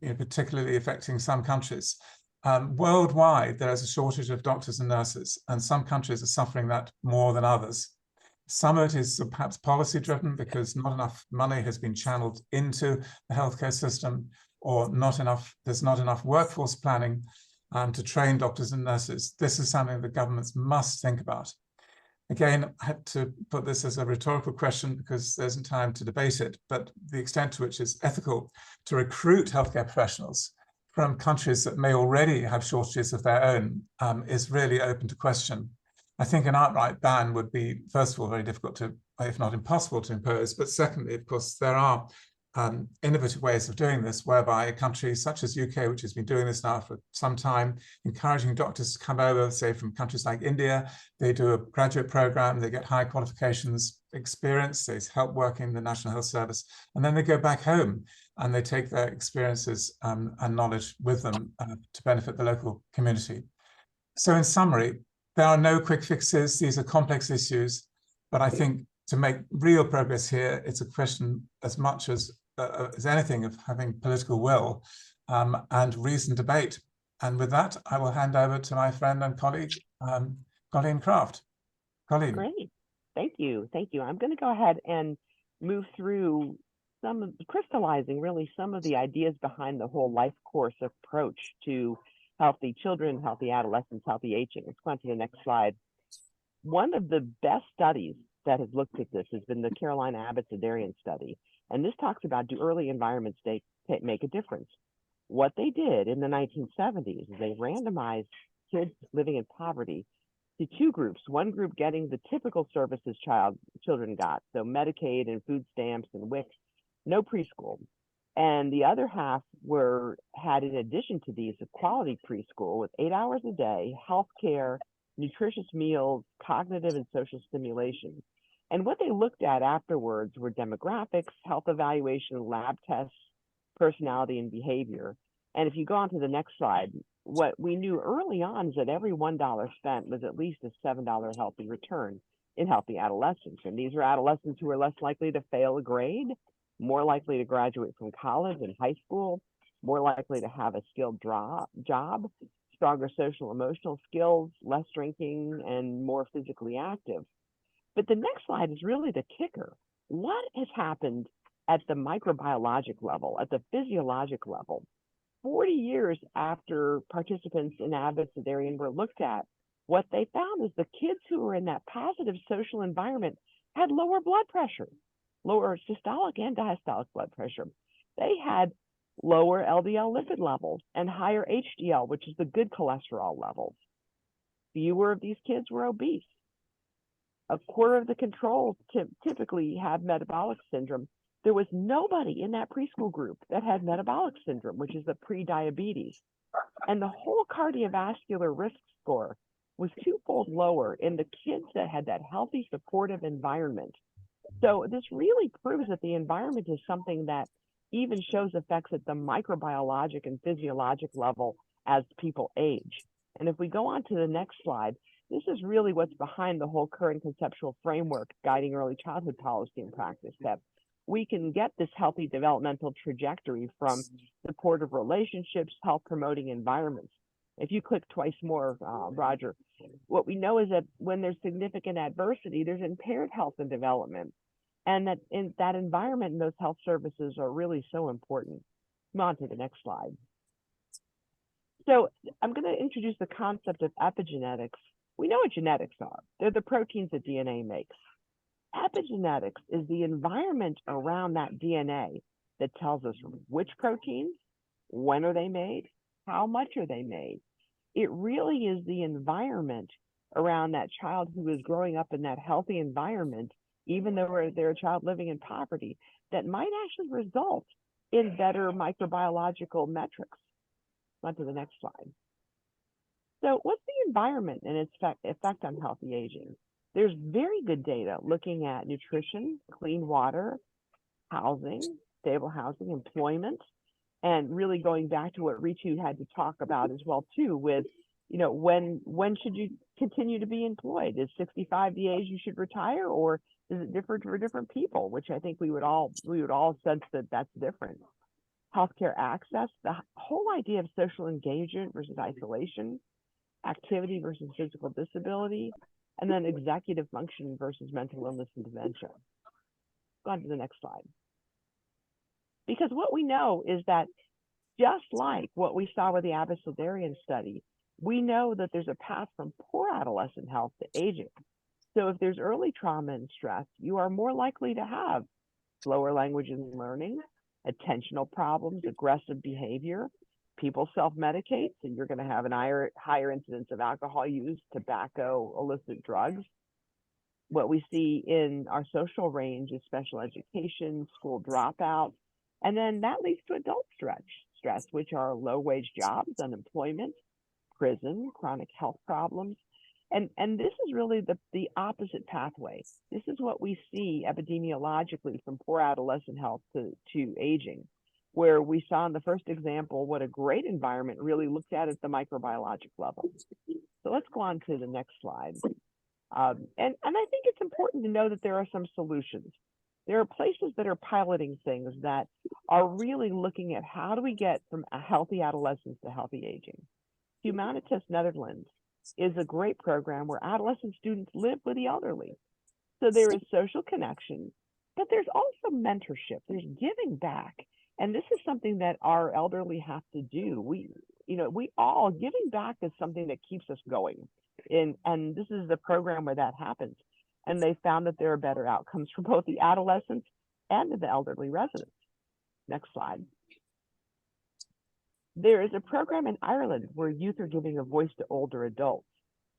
particularly affecting some countries, worldwide there is a shortage of doctors and nurses, and some countries are suffering that more than others. Some of it is perhaps policy driven, because not enough money has been channeled into the healthcare system, or there's not enough workforce planning to train doctors and nurses. This is something that governments must think about. Again, I had to put this as a rhetorical question because there isn't time to debate it, but the extent to which it's ethical to recruit healthcare professionals from countries that may already have shortages of their own is really open to question. I think an outright ban would be, first of all, very difficult to, if not impossible to impose, but secondly, of course, there are innovative ways of doing this, whereby a country such as UK, which has been doing this now for some time, encouraging doctors to come over, say from countries like India, they do a graduate program, they get high qualifications experience, they help work in the National Health Service, and then they go back home and they take their experiences and knowledge with them to benefit the local community. So in summary, there are no quick fixes. These are complex issues, but I think to make real progress here, it's a question as much as anything of having political will and reasoned debate. And with that, I will hand over to my friend and colleague, Colleen Craft. Colleen. Great. Thank you. Thank you. I'm going to go ahead and move through crystallizing really some of the ideas behind the whole life course approach to healthy children, healthy adolescents, healthy aging. Let's go on to the next slide. One of the best studies that has looked at this has been the Carolina Abbott-Zadarian study. And this talks about, do early environments make a difference? What they did in the 1970s is they randomized kids living in poverty to two groups. One group getting the typical services children got, so Medicaid and food stamps and WIC, no preschool. And the other half had, in addition to these, a quality preschool with 8 hours a day, healthcare, nutritious meals, cognitive and social stimulation. And what they looked at afterwards were demographics, health evaluation, lab tests, personality, and behavior. And if you go on to the next slide, what we knew early on is that every $1 spent was at least a $7 healthy return in healthy adolescents. And these are adolescents who are less likely to fail a grade, more likely to graduate from college and high school, more likely to have a skilled job, stronger social emotional skills, less drinking, and more physically active. But the next slide is really the kicker. What has happened at the microbiologic level, at the physiologic level? 40 years after participants in Abbott-Zadarian were looked at, what they found is the kids who were in that positive social environment had lower blood pressure, lower systolic and diastolic blood pressure. They had lower LDL lipid levels and higher HDL, which is the good cholesterol levels. Fewer of these kids were obese. A quarter of the controls typically have metabolic syndrome. There was nobody in that preschool group that had metabolic syndrome, which is the pre-diabetes. And the whole cardiovascular risk score was twofold lower in the kids that had that healthy, supportive environment. So this really proves that the environment is something that even shows effects at the microbiologic and physiologic level as people age. And if we go on to the next slide, this is really what's behind the whole current conceptual framework guiding early childhood policy and practice, that we can get this healthy developmental trajectory from supportive relationships, health promoting environments. If you click twice more, Roger, what we know is that when there's significant adversity, there's impaired health and development. And that in that environment and those health services are really so important. Come on to the next slide. So I'm going to introduce the concept of epigenetics. We know what genetics are. They're the proteins that DNA makes. Epigenetics is the environment around that DNA that tells us which proteins, when are they made, how much are they made, it really is the environment around that child who is growing up in that healthy environment, even though they're a child living in poverty, that might actually result in better microbiological metrics. On to the next slide. So what's the environment and its effect on healthy aging? There's very good data looking at nutrition, clean water, housing, stable housing, employment, and really going back to what Ritu had to talk about as well too, with, you know, when should you continue to be employed? Is 65 the age you should retire, or is it different for different people? Which I think we would all sense that that's different. Healthcare access, the whole idea of social engagement versus isolation, activity versus physical disability, and then executive function versus mental illness and dementia. Go on to the next slide. Because what we know is that just like what we saw with the Abecedarian study, we know that there's a path from poor adolescent health to aging. So if there's early trauma and stress, you are more likely to have slower language and learning, attentional problems, aggressive behavior. People self-medicate, so you're going to have an higher incidence of alcohol use, tobacco, illicit drugs. What we see in our social range is special education, school dropout, and then that leads to adult stress, which are low-wage jobs, unemployment, prison, chronic health problems. And this is really the opposite pathway. This is what we see epidemiologically from poor adolescent health to aging, where we saw in the first example what a great environment really looked at the microbiologic level. So let's go on to the next slide. And I think it's important to know that there are some solutions. There are places that are piloting things that are really looking at how do we get from a healthy adolescence to healthy aging. Humanitas Netherlands is a great program where adolescent students live with the elderly. So there is social connection, but there's also mentorship. There's giving back. And this is something that our elderly have to do. We all giving back is something that keeps us going. And this is the program where that happens. And they found that there are better outcomes for both the adolescents and the elderly residents. Next slide. There is a program in Ireland where youth are giving a voice to older adults.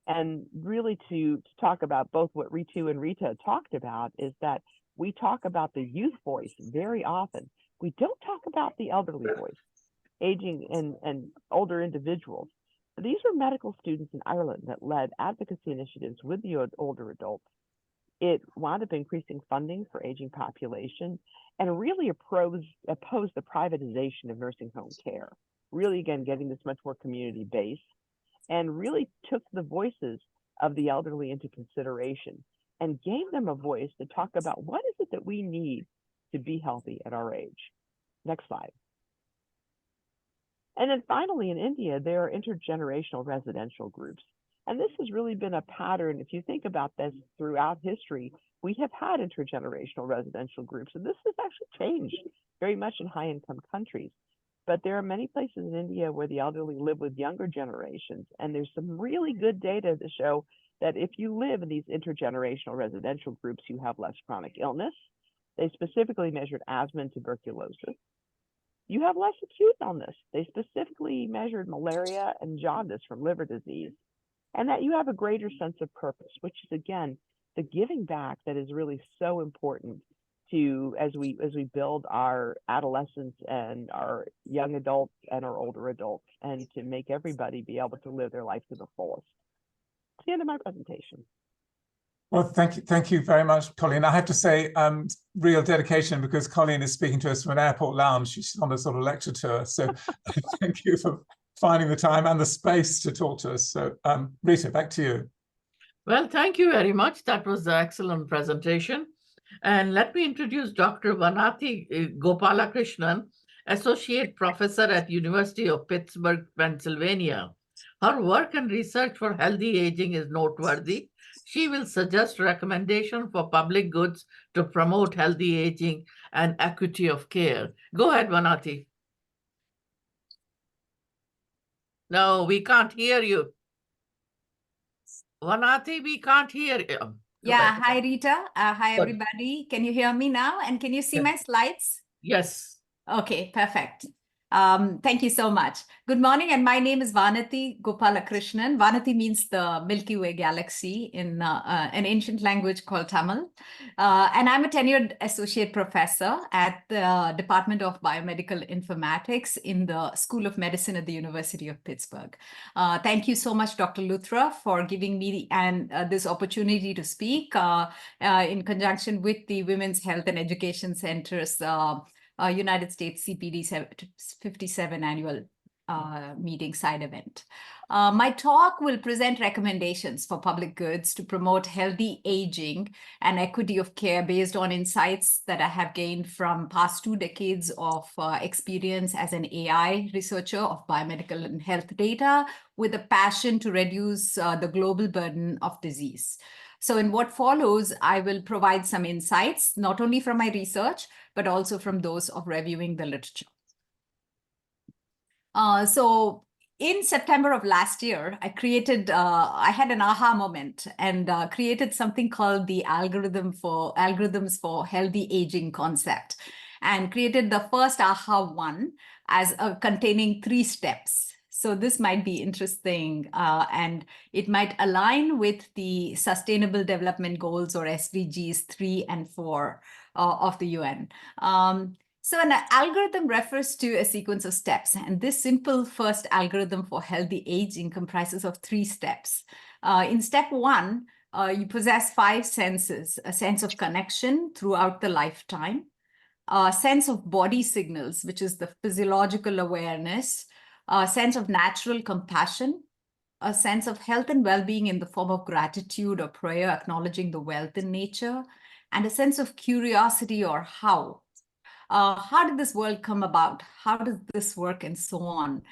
And really to talk about both what Ritu and Rita talked about is that we talk about the youth voice very often. We don't talk about the elderly voice, aging and older individuals. These were medical students in Ireland that led advocacy initiatives with the older adults. It wound up increasing funding for aging population and really opposed the privatization of nursing home care. Really, again, getting this much more community-based, and really took the voices of the elderly into consideration and gave them a voice to talk about what is it that we need to be healthy at our age. Next slide. And then finally, in India, there are intergenerational residential groups. And this has really been a pattern. If you think about this throughout history, we have had intergenerational residential groups, and this has actually changed very much in high-income countries. But there are many places in India where the elderly live with younger generations, and there's some really good data to show that if you live in these intergenerational residential groups, you have less chronic illness. They specifically measured asthma and tuberculosis. You have less acute illness. They specifically measured malaria and jaundice from liver disease, and that you have a greater sense of purpose, which is, again, the giving back that is really so important to as we build our adolescents and our young adults and our older adults, and to make everybody be able to live their life to the fullest. That's the end of my presentation. Well, thank you very much, Colleen. I have to say, real dedication, because Colleen is speaking to us from an airport lounge. She's on a sort of lecture tour. So thank you for finding the time and the space to talk to us. So Rita, back to you. Well, thank you very much. That was an excellent presentation. And let me introduce Dr. Vanati Gopalakrishnan, Associate Professor at University of Pittsburgh, Pennsylvania. Her work and research for healthy aging is noteworthy. She will suggest recommendations for public goods to promote healthy aging and equity of care. Go ahead, Vanati. No, we can't hear you. Vanati, we can't hear you. Yeah, hi Rita. Hi Good. everybody. Can you hear me now? And can you see my slides? Yes. Okay, perfect. Thank you so much. Good morning, and my name is Vanati Gopalakrishnan. Vanati means the Milky Way galaxy in an ancient language called Tamil. And I'm a tenured associate professor at the Department of Biomedical Informatics in the School of Medicine at the University of Pittsburgh. Thank you so much, Dr. Luthra, for giving me this opportunity to speak in conjunction with the Women's Health and Education Center's United States CPD57 annual meeting side event. My talk will present recommendations for public goods to promote healthy aging and equity of care based on insights that I have gained from past 2 decades of experience as an AI researcher of biomedical and health data with a passion to reduce the global burden of disease. So in what follows, I will provide some insights, not only from my research, but also from those of reviewing the literature. So in September of last year, I had an aha moment and created something called the algorithms for healthy aging concept, and created the first aha one as containing 3 steps. So this might be interesting, and it might align with the Sustainable Development Goals, or SDGs 3 and 4 of the UN. So an algorithm refers to a sequence of steps, and this simple first algorithm for healthy aging comprises of 3 steps. In step 1, you possess 5 senses: a sense of connection throughout the lifetime, a sense of body signals, which is the physiological awareness, a sense of natural compassion, a sense of health and well-being in the form of gratitude or prayer, acknowledging the wealth in nature, and a sense of curiosity or how. How did this world come about? How does this work? And so on.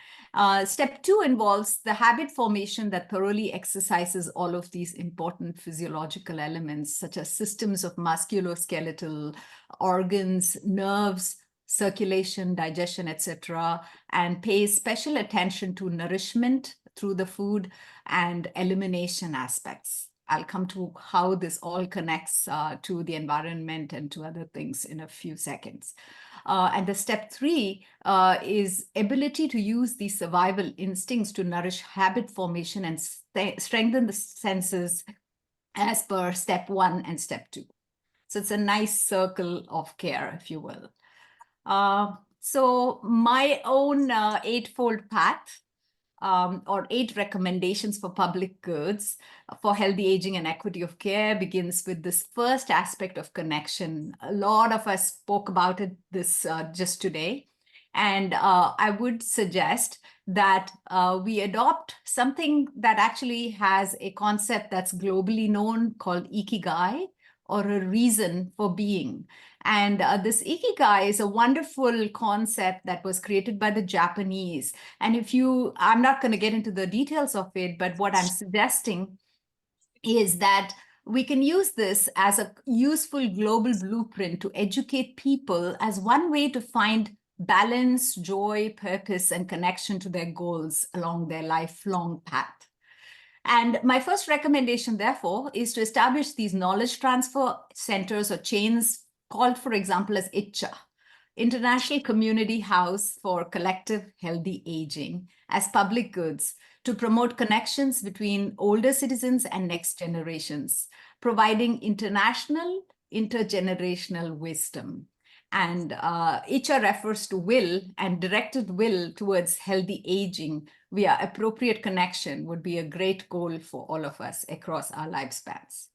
Step 2 involves the habit formation that thoroughly exercises all of these important physiological elements, such as systems of musculoskeletal organs, nerves, circulation, digestion, etc., and pays special attention to nourishment through the food and elimination aspects. I'll come to how this all connects to the environment and to other things in a few seconds. And the step 3 is ability to use these survival instincts to nourish habit formation and strengthen the senses as per step 1 and step 2. So it's a nice circle of care, if you will. So my own 8-fold path, or 8 recommendations for public goods for healthy aging and equity of care, begins with this first aspect of connection. A lot of us spoke about it just today. And I would suggest that we adopt something that actually has a concept that's globally known called ikigai, or a reason for being. And this ikigai is a wonderful concept that was created by the Japanese. And I'm not going to get into the details of it, but what I'm suggesting is that we can use this as a useful global blueprint to educate people as one way to find balance, joy, purpose, and connection to their goals along their lifelong path. And my first recommendation, therefore, is to establish these knowledge transfer centers or chains called, for example, as ICHA, International Community House for Collective Healthy Aging, as public goods to promote connections between older citizens and next generations, providing international, intergenerational wisdom. And ICHA refers to will, and directed will towards healthy aging via appropriate connection would be a great goal for all of us across our lifespans.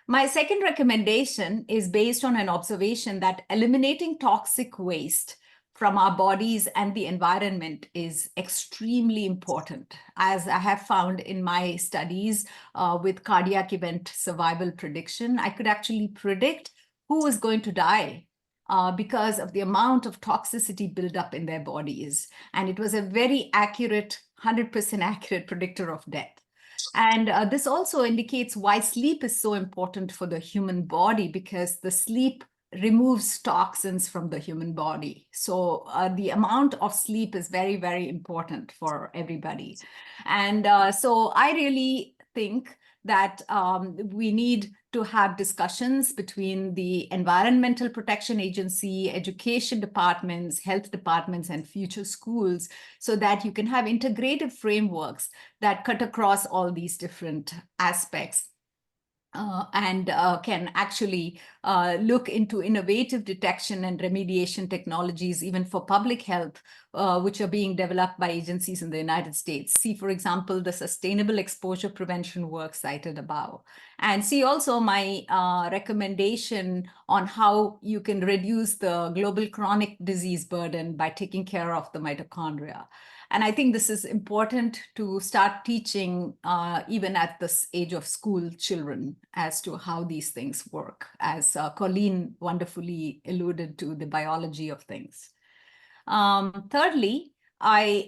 My second recommendation is based on an observation that eliminating toxic waste from our bodies and the environment is extremely important. As I have found in my studies with cardiac event survival prediction, I could actually predict who is going to die because of the amount of toxicity buildup in their bodies. And it was a very accurate, 100% accurate predictor of death. And this also indicates why sleep is so important for the human body, because the sleep removes toxins from the human body. So the amount of sleep is very, very important for everybody. And so I really think that we need to have discussions between the Environmental Protection Agency, education departments, health departments, and future schools, so that you can have integrated frameworks that cut across all these different aspects. And can actually look into innovative detection and remediation technologies, even for public health, which are being developed by agencies in the United States. See, for example, the sustainable exposure prevention work cited above. And see also my recommendation on how you can reduce the global chronic disease burden by taking care of the mitochondria. And I think this is important to start teaching even at this age of school children as to how these things work, as Colleen wonderfully alluded to the biology of things. Thirdly, I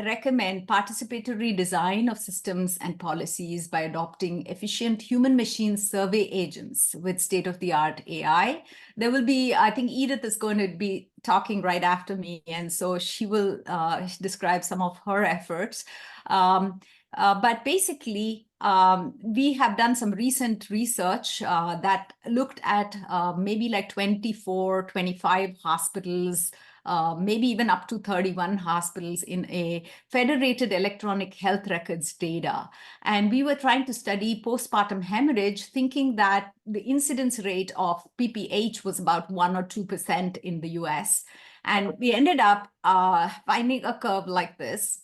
recommend participatory design of systems and policies by adopting efficient human-machine survey agents with state-of-the-art AI. There will be, I think Edith is going to be talking right after me, and so she will describe some of her efforts. But basically, we have done some recent research that looked at maybe like 24, 25 hospitals, maybe even up to 31 hospitals in a federated electronic health records data. And we were trying to study postpartum hemorrhage, thinking that the incidence rate of PPH was about 1 or 2% in the US. And we ended up finding a curve like this,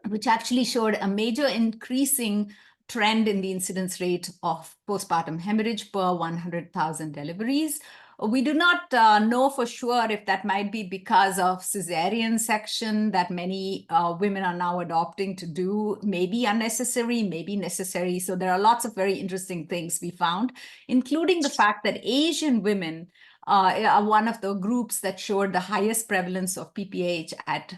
which actually showed a major increasing trend in the incidence rate of postpartum hemorrhage per 100,000 deliveries. We do not know for sure if that might be because of cesarean section that many women are now adopting to do, maybe unnecessary, maybe necessary. So there are lots of very interesting things we found, including the fact that Asian women are one of the groups that showed the highest prevalence of PPH at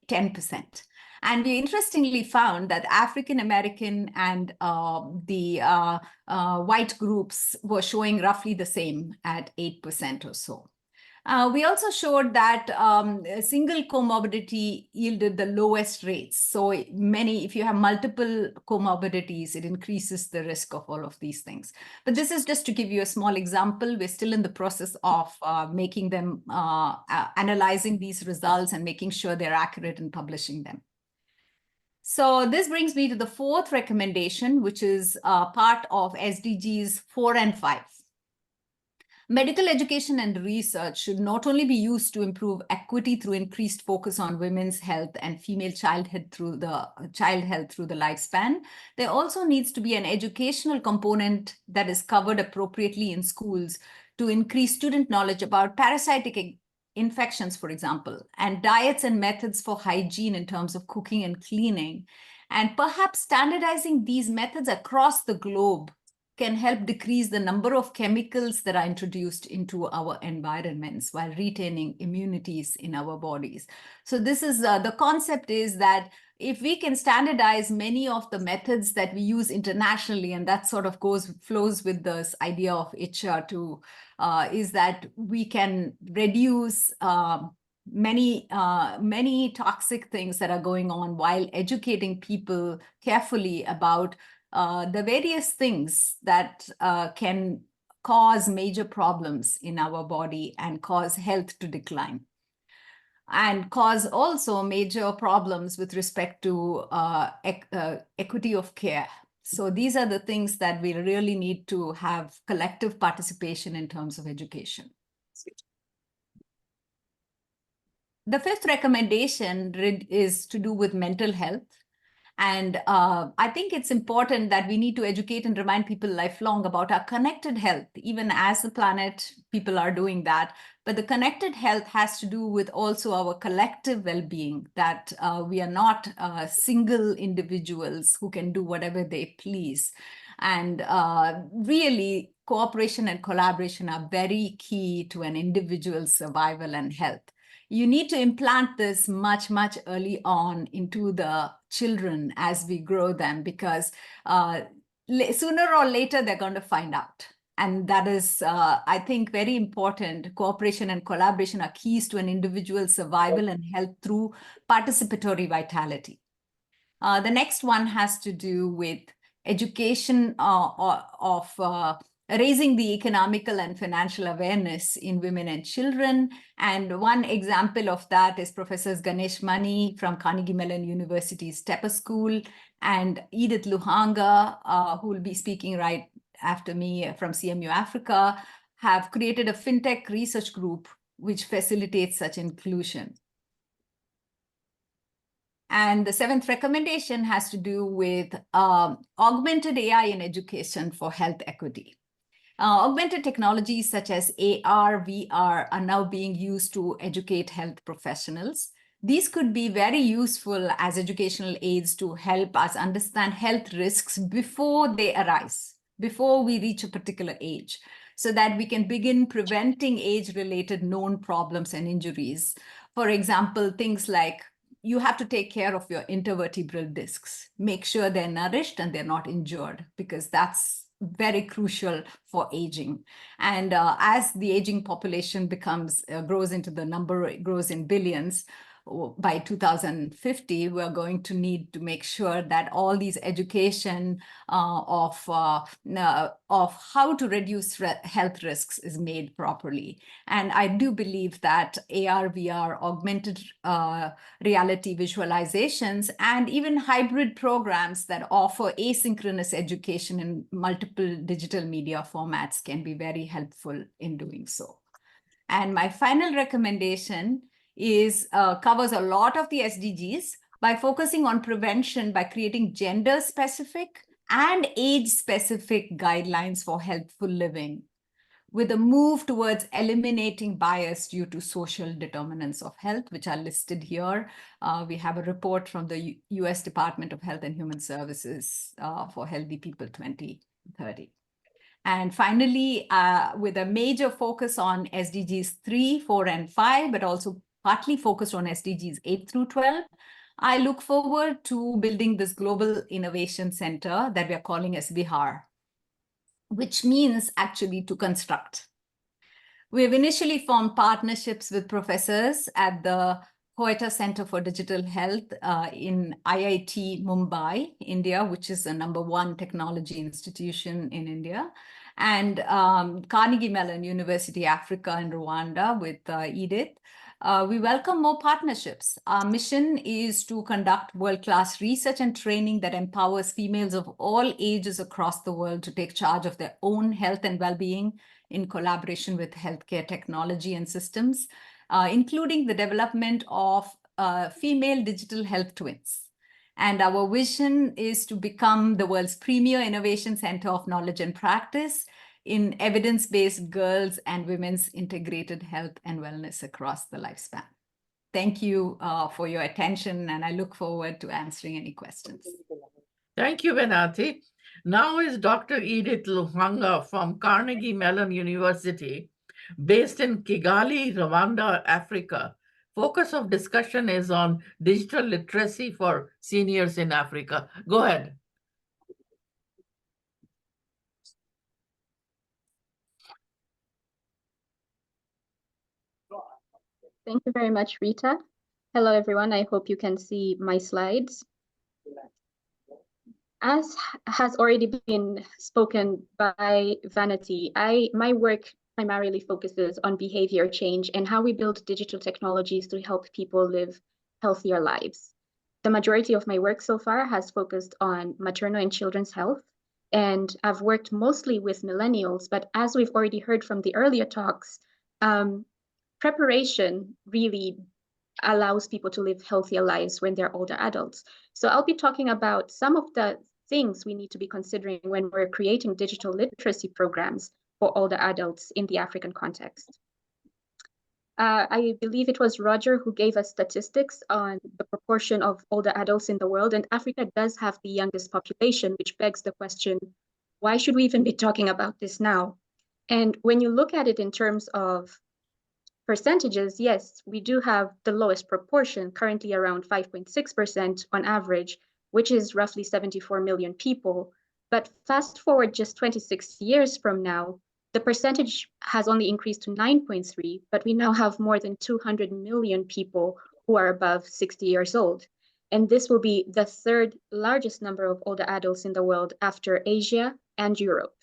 10%. And we interestingly found that African American and the white groups were showing roughly the same at 8% or so. We also showed that a single comorbidity yielded the lowest rates. So if you have multiple comorbidities, it increases the risk of all of these things. But this is just to give you a small example. We're still in the process of making them, analyzing these results and making sure they're accurate and publishing them. So this brings me to the fourth recommendation, which is part of SDGs 4 and 5. Medical education and research should not only be used to improve equity through increased focus on women's health and female child health through the lifespan. There also needs to be an educational component that is covered appropriately in schools to increase student knowledge about parasitic infections, for example, and diets and methods for hygiene in terms of cooking and cleaning. And perhaps standardizing these methods across the globe can help decrease the number of chemicals that are introduced into our environments while retaining immunities in our bodies. So this is the concept is that if we can standardize many of the methods that we use internationally, and that sort of flows with this idea of HR2, is that we can reduce many toxic things that are going on while educating people carefully about the various things that can cause major problems in our body and cause health to decline, and cause also major problems with respect to equity of care. So these are the things that we really need to have collective participation in terms of education. The fifth recommendation is to do with mental health. And I think it's important that we need to educate and remind people lifelong about our connected health, even as the planet, people are doing that. But the connected health has to do with also our collective well-being, that we are not single individuals who can do whatever they please. And really, cooperation and collaboration are very key to an individual's survival and health. You need to implant this much, much early on into the children as we grow them, because sooner or later they're going to find out. And that is, I think, very important. Cooperation and collaboration are keys to an individual's survival and health through participatory vitality. The next one has to do with education of raising the economical and financial awareness in women and children. And one example of that is Professors Ganesh Mani from Carnegie Mellon University's Tepper School and Edith Luhanga, who will be speaking right after me from CMU Africa, have created a fintech research group which facilitates such inclusion. And the seventh recommendation has to do with augmented AI in education for health equity. Augmented technologies such as AR, VR are now being used to educate health professionals. These could be very useful as educational aids to help us understand health risks before they arise, before we reach a particular age, so that we can begin preventing age-related known problems and injuries. For example, things like you have to take care of your intervertebral discs. Make sure they're nourished and they're not injured, because that's very crucial for aging. And as the aging population grows into the number, it grows in billions, by 2050, we're going to need to make sure that all these education of how to reduce health risks is made properly. And I do believe that AR, VR, augmented reality visualizations, and even hybrid programs that offer asynchronous education in multiple digital media formats can be very helpful in doing so. And my final recommendation covers a lot of the SDGs by focusing on prevention by creating gender-specific and age-specific guidelines for healthful living, with a move towards eliminating bias due to social determinants of health, which are listed here. We have a report from the US Department of Health and Human Services for Healthy People 2030. And finally, with a major focus on SDGs 3, 4, and 5, but also partly focused on SDGs 8 through 12, I look forward to building this Global Innovation Center that we are calling as Bihar, which means actually to construct. We have initially formed partnerships with professors at the Koeta Center for Digital Health in IIT Mumbai, India, which is the #1 technology institution in India, and Carnegie Mellon University, Africa, and Rwanda with Edith. We welcome more partnerships. Our mission is to conduct world-class research and training that empowers females of all ages across the world to take charge of their own health and well-being in collaboration with healthcare technology and systems, including the development of female digital health twins. And our vision is to become the world's premier innovation center of knowledge and practice in evidence-based girls' and women's integrated health and wellness across the lifespan. Thank you for your attention, and I look forward to answering any questions. Thank you, Venati. Now is Dr. Edith Luhanga from Carnegie Mellon University, based in Kigali, Rwanda, Africa. Focus of discussion is on digital literacy for seniors in Africa. Go ahead. Thank you very much, Rita. Hello, everyone. I hope you can see my slides. As has already been spoken by Vanity, my work primarily focuses on behavior change and how we build digital technologies to help people live healthier lives. The majority of my work so far has focused on maternal and children's health, and I've worked mostly with millennials, but as we've already heard from the earlier talks, preparation really allows people to live healthier lives when they're older adults. So I'll be talking about some of the things we need to be considering when we're creating digital literacy programs for older adults in the African context. I believe it was Roger who gave us statistics on the proportion of older adults in the world, and Africa does have the youngest population, which begs the question, why should we even be talking about this now? And when you look at it in terms of percentages, yes, we do have the lowest proportion, currently around 5.6% on average, which is roughly 74 million people. But fast forward just 26 years from now, the percentage has only increased to 9.3, but we now have more than 200 million people who are above 60 years old. And this will be the third largest number of older adults in the world after Asia and Europe.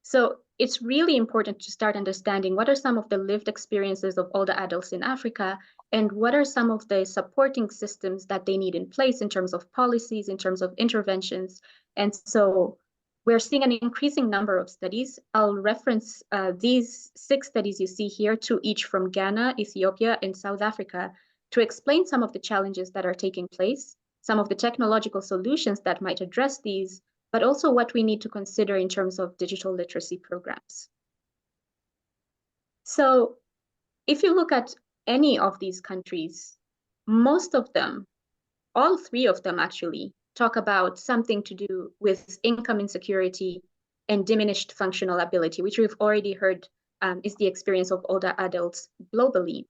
So it's really important to start understanding what are some of the lived experiences of older adults in Africa, and what are some of the supporting systems that they need in place in terms of policies, in terms of interventions. And so we're seeing an increasing number of studies. I'll reference these 6 studies you see here, 2 each from Ghana, Ethiopia, and South Africa, to explain some of the challenges that are taking place, some of the technological solutions that might address these, but also what we need to consider in terms of digital literacy programs. So if you look at any of these countries, most of them, all 3 of them actually, talk about something to do with income insecurity and diminished functional ability, which we've already heard is the experience of older adults globally.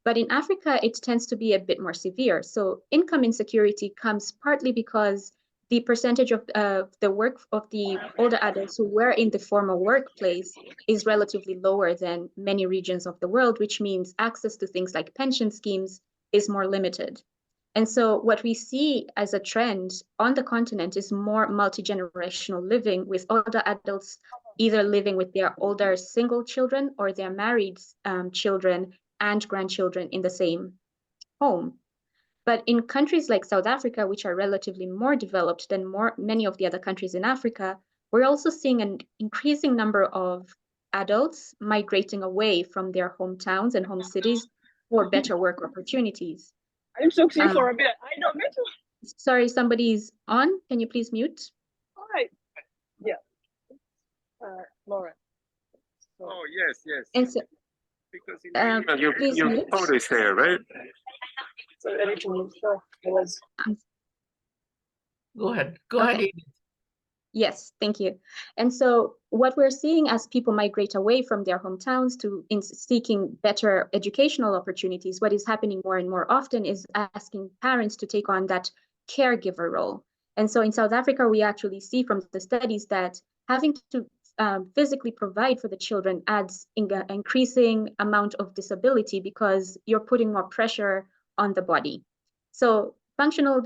But in Africa, it tends to be a bit more severe. So income insecurity comes partly because the percentage of the older adults who were in the formal workplace is relatively lower than many regions of the world, which means access to things like pension schemes is more limited. And so what we see as a trend on the continent is more multi-generational living, with older adults either living with their older single children or their married children and grandchildren in the same home. But in countries like South Africa, which are relatively more developed than many of the other countries in Africa, we're also seeing an increasing number of adults migrating away from their hometowns and home cities for better work opportunities. I'm so sorry for a bit. I don't know. Sorry, somebody's on. Can you please mute? All right. Yeah. Laura. So, Oh, yes, yes. And so, Because in the email, your please mute. code is there, right? so anything, so it was. Go ahead. Okay. Edith. Yes, thank you. And so what we're seeing as people migrate away from their hometowns in seeking better educational opportunities, what is happening more and more often is asking parents to take on that caregiver role. And so in South Africa, we actually see from the studies that having to physically provide for the children adds an increasing amount of disability because you're putting more pressure on the body. So functional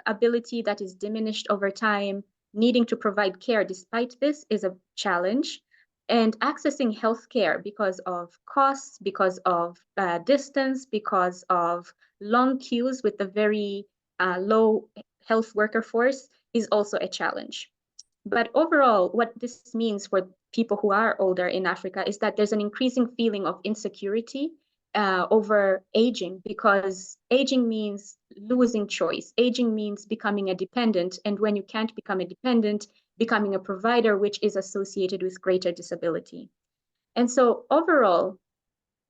ability that is diminished over time, needing to provide care despite this is a challenge, and accessing healthcare because of costs, because of distance, because of long queues with the very low health worker force is also a challenge. But overall, what this means for people who are older in Africa is that there's an increasing feeling of insecurity over aging, because aging means losing choice. Aging means becoming a dependent. And when you can't become a dependent, becoming a provider, which is associated with greater disability. And so overall,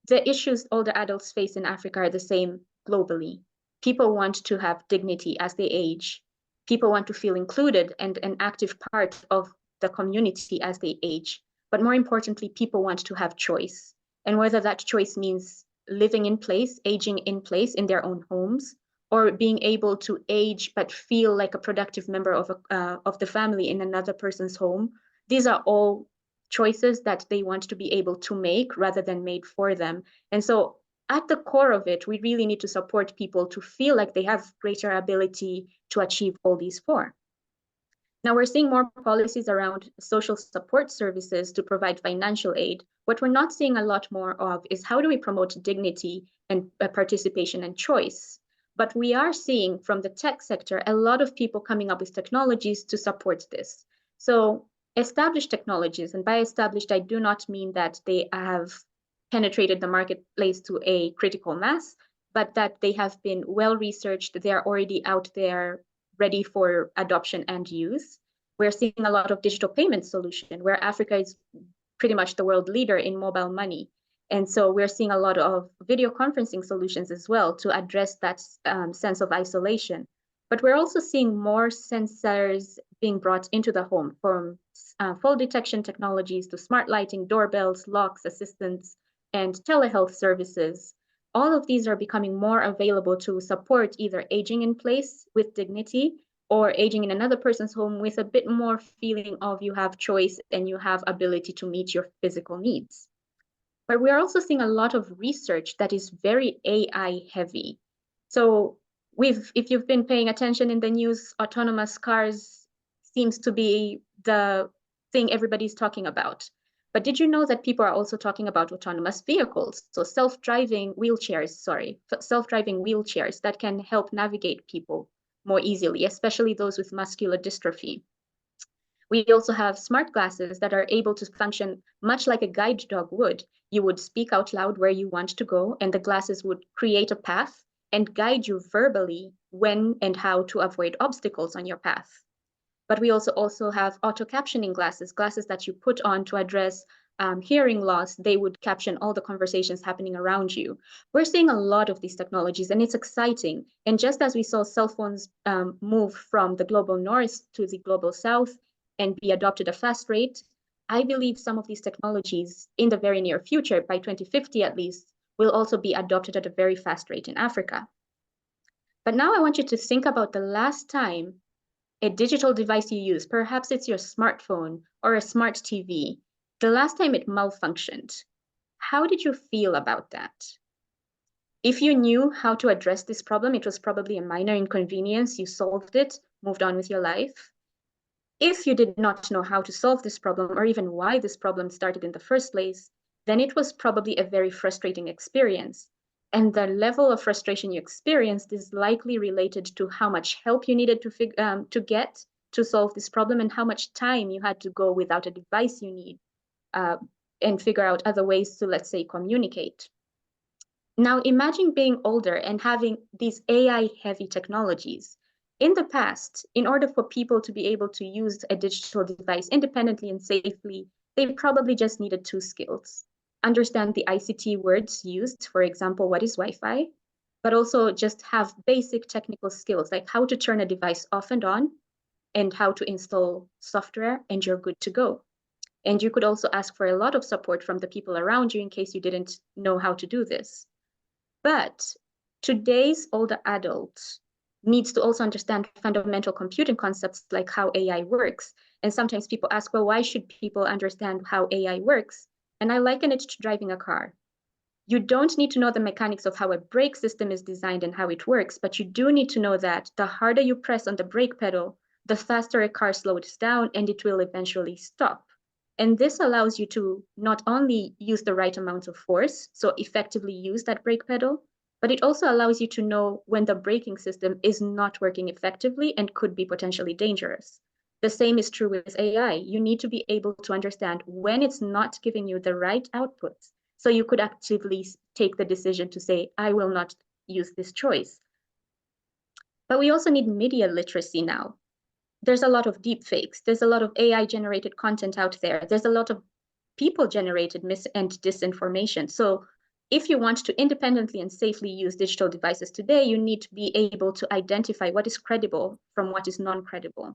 the issues older adults face in Africa are the same globally. People want to have dignity as they age. People want to feel included and an active part of the community as they age. But more importantly, people want to have choice. And whether that choice means living in place, aging in place in their own homes, or being able to age but feel like a productive member of the family in another person's home, these are all choices that they want to be able to make rather than made for them. And so at the core of it, we really need to support people to feel like they have greater ability to achieve all these 4. Now we're seeing more policies around social support services to provide financial aid. What we're not seeing a lot more of is how do we promote dignity and participation and choice. But we are seeing from the tech sector a lot of people coming up with technologies to support this. So established technologies, and by established, I do not mean that they have penetrated the marketplace to a critical mass, but that they have been well researched, they're already out there ready for adoption and use. We're seeing a lot of digital payment solution where Africa is pretty much the world leader in mobile money. And so we're seeing a lot of video conferencing solutions as well to address that sense of isolation. But we're also seeing more sensors being brought into the home, from fall detection technologies to smart lighting, doorbells, locks, assistants, and telehealth services. All of these are becoming more available to support either aging in place with dignity or aging in another person's home with a bit more feeling of you have choice and you have ability to meet your physical needs. But we're also seeing a lot of research that is very AI heavy. So if you've been paying attention in the news, autonomous cars seems to be the thing everybody's talking about. But did you know that people are also talking about autonomous vehicles? So self-driving wheelchairs that can help navigate people more easily, especially those with muscular dystrophy. We also have smart glasses that are able to function much like a guide dog would. You would speak out loud where you want to go, and the glasses would create a path and guide you verbally when and how to avoid obstacles on your path. But we also have auto captioning glasses that you put on to address hearing loss. They would caption all the conversations happening around you. We're seeing a lot of these technologies, and it's exciting. And just as we saw cell phones move from the global north to the global south and be adopted at a fast rate, I believe some of these technologies in the very near future, by 2050 at least, will also be adopted at a very fast rate in Africa. But now I want you to think about the last time a digital device you use, perhaps it's your smartphone or a smart TV, the last time it malfunctioned. How did you feel about that? If you knew how to address this problem, it was probably a minor inconvenience, you solved it, moved on with your life. If you did not know how to solve this problem or even why this problem started in the first place, then it was probably a very frustrating experience. And the level of frustration you experienced is likely related to how much help you needed to get to solve this problem and how much time you had to go without a device you need and figure out other ways to, let's say, communicate. Now, imagine being older and having these AI-heavy technologies. In the past, in order for people to be able to use a digital device independently and safely, they probably just needed two skills. Understand the ICT words used, for example, what is Wi-Fi, but also just have basic technical skills like how to turn a device off and on and how to install software, and you're good to go. And you could also ask for a lot of support from the people around you in case you didn't know how to do this. But today's older adult needs to also understand fundamental computing concepts like how AI works. And sometimes people ask, well, why should people understand how AI works? And I liken it to driving a car. You don't need to know the mechanics of how a brake system is designed and how it works, but you do need to know that the harder you press on the brake pedal, the faster a car slows down and it will eventually stop. And this allows you to not only use the right amount of force, so effectively use that brake pedal, but it also allows you to know when the braking system is not working effectively and could be potentially dangerous. The same is true with AI. You need to be able to understand when it's not giving you the right outputs, so you could actively take the decision to say, I will not use this choice. But we also need media literacy now. There's a lot of deep fakes. There's a lot of AI-generated content out there. There's a lot of people-generated mis and disinformation. So if you want to independently and safely use digital devices today, you need to be able to identify what is credible from what is non-credible.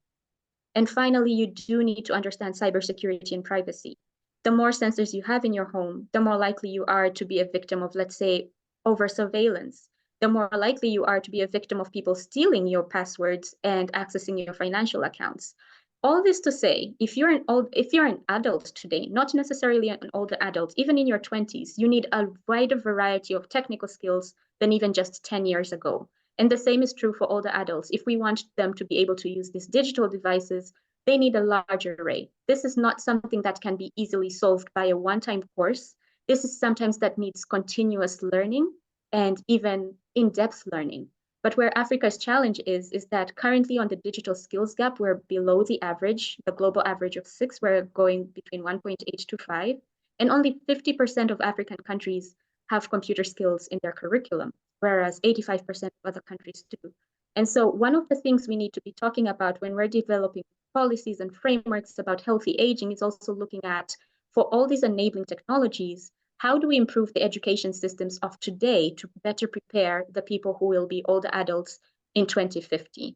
And finally, you do need to understand cybersecurity and privacy. The more sensors you have in your home, the more likely you are to be a victim of, let's say, over-surveillance. The more likely you are to be a victim of people stealing your passwords and accessing your financial accounts. All this to say, if you're an adult today, not necessarily an older adult, even in your 20s, you need a wider variety of technical skills than even just 10 years ago. And the same is true for older adults. If we want them to be able to use these digital devices, they need a larger array. This is not something that can be easily solved by a one-time course. This is sometimes that needs continuous learning and even in-depth learning. But where Africa's challenge is that currently on the digital skills gap, we're below the average, the global average of 6, we're going between 1.8 to 5, and only 50% of African countries have computer skills in their curriculum, whereas 85% of other countries do. And so one of the things we need to be talking about when we're developing policies and frameworks about healthy aging is also looking at, for all these enabling technologies, how do we improve the education systems of today to better prepare the people who will be older adults in 2050?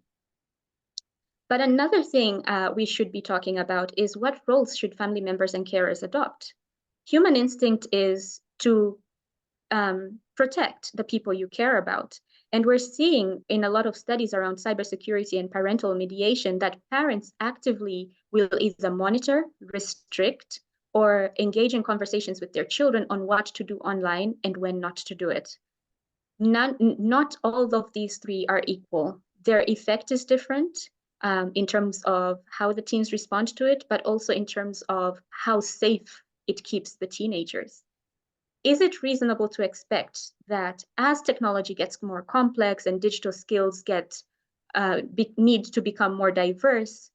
But another thing we should be talking about is what roles should family members and carers adopt? Human instinct is to protect the people you care about. And we're seeing in a lot of studies around cybersecurity and parental mediation that parents actively will either monitor, restrict, or engage in conversations with their children on what to do online and when not to do it. not all of these three are equal. Their effect is different in terms of how the teens respond to it, but also in terms of how safe it keeps the teenagers. Is it reasonable to expect that as technology gets more complex and digital skills need to become more diverse,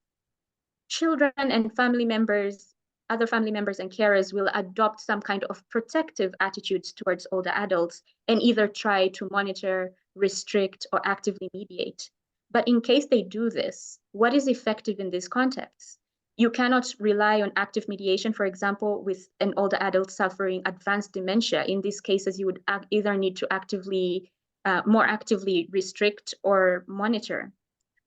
children and family members, other family members and carers will adopt some kind of protective attitudes towards older adults and either try to monitor, restrict, or actively mediate? But in case they do this, what is effective in this context? You cannot rely on active mediation, for example, with an older adult suffering advanced dementia. In these cases, you would either need to more actively restrict or monitor.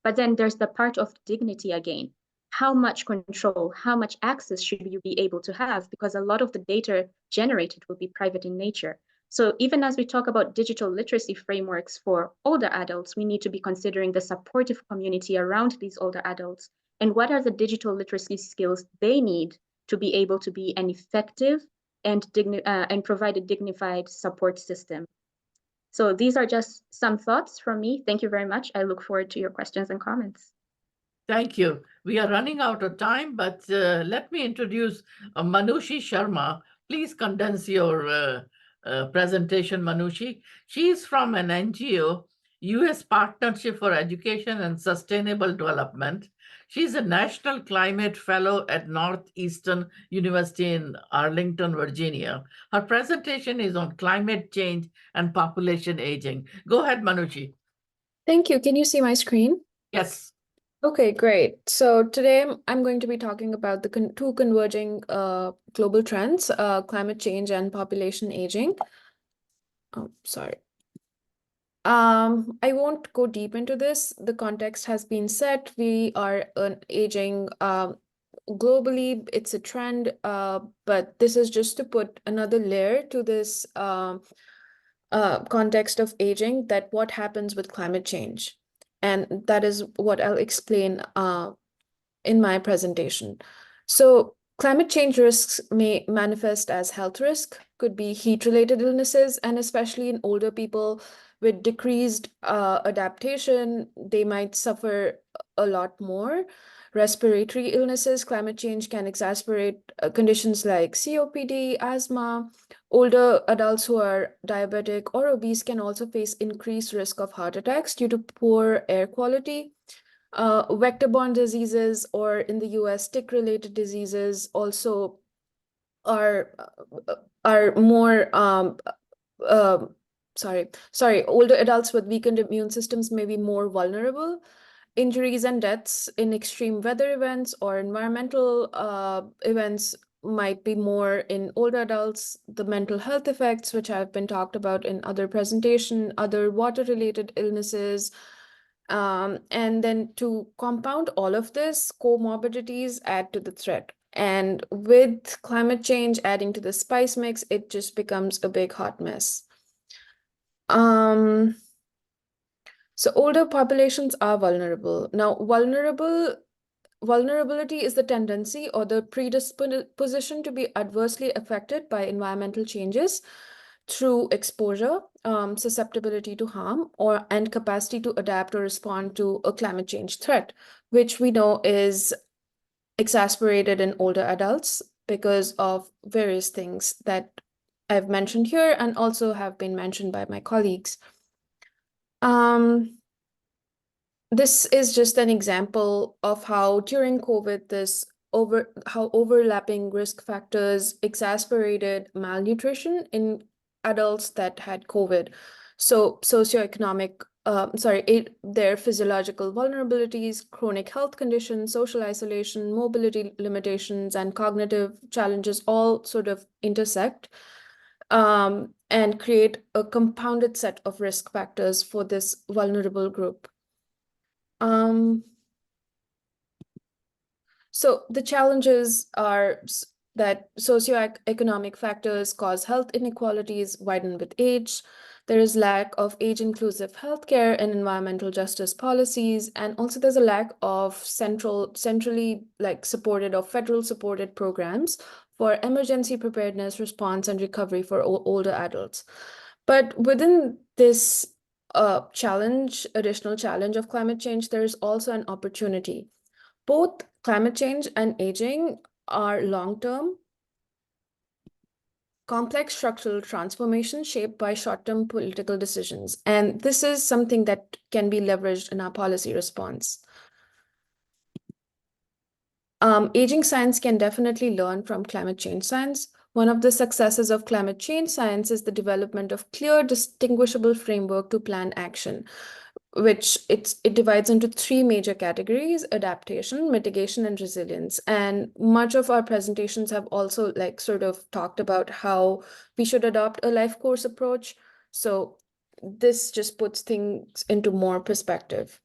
But then there's the part of dignity again. How much control, how much access should you be able to have? Because a lot of the data generated will be private in nature. So even as we talk about digital literacy frameworks for older adults, we need to be considering the supportive community around these older adults and what are the digital literacy skills they need to be able to be an effective and provide a dignified support system. So these are just some thoughts from me. Thank you very much. I look forward to your questions and comments. Thank you. We are running out of time, but let me introduce Manushi Sharma. Please condense your presentation, Manushi. She is from an NGO, U.S. Partnership for Education and Sustainable Development. She's a National Climate Fellow at Northeastern University in Arlington, Virginia. Her presentation is on climate change and population aging. Go ahead, Manushi. Thank you. Can you see my screen? Yes. Okay, great. So today I'm going to be talking about the two converging global trends, climate change and population aging. Oh, sorry. I won't go deep into this. The context has been set. We are aging globally. It's a trend, but this is just to put another layer to this context of aging, that what happens with climate change. And that is what I'll explain in my presentation. So climate change risks may manifest as health risk, could be heat-related illnesses, and especially in older people with decreased adaptation, they might suffer a lot more. Respiratory illnesses, climate change can exacerbate conditions like COPD, asthma. Older adults who are diabetic or obese can also face increased risk of heart attacks due to poor air quality. Vector-borne diseases, or in the US, tick-related diseases also are more older adults with weakened immune systems may be more vulnerable. Injuries and deaths in extreme weather events or environmental events might be more in older adults. The mental health effects, which have been talked about in other presentation, other water-related illnesses. And then to compound all of this, comorbidities add to the threat. And with climate change adding to the spice mix, it just becomes a big hot mess. So older populations are vulnerable. Now, vulnerability is the tendency or the predisposition to be adversely affected by environmental changes through exposure, susceptibility to harm, and capacity to adapt or respond to a climate change threat, which we know is exacerbated in older adults because of various things that I've mentioned here and also have been mentioned by my colleagues. This is just an example of how during COVID, how overlapping risk factors exacerbated malnutrition in adults that had COVID. So socioeconomic, their physiological vulnerabilities, chronic health conditions, social isolation, mobility limitations, and cognitive challenges all sort of intersect and create a compounded set of risk factors for this vulnerable group. So the challenges are that socioeconomic factors cause health inequalities widen with age. There is lack of age-inclusive healthcare and environmental justice policies, and also there's a lack of centrally supported or federal supported programs for emergency preparedness, response, and recovery for older adults. But within this additional challenge of climate change, there is also an opportunity. Both climate change and aging are long-term, complex structural transformations shaped by short-term political decisions. And this is something that can be leveraged in our policy response. Aging science can definitely learn from climate change science. One of the successes of climate change science is the development of clear, distinguishable framework to plan action, which it divides into three major categories: adaptation, mitigation, and resilience. And much of our presentations have also sort of talked about how we should adopt a life course approach. So this just puts things into more perspective.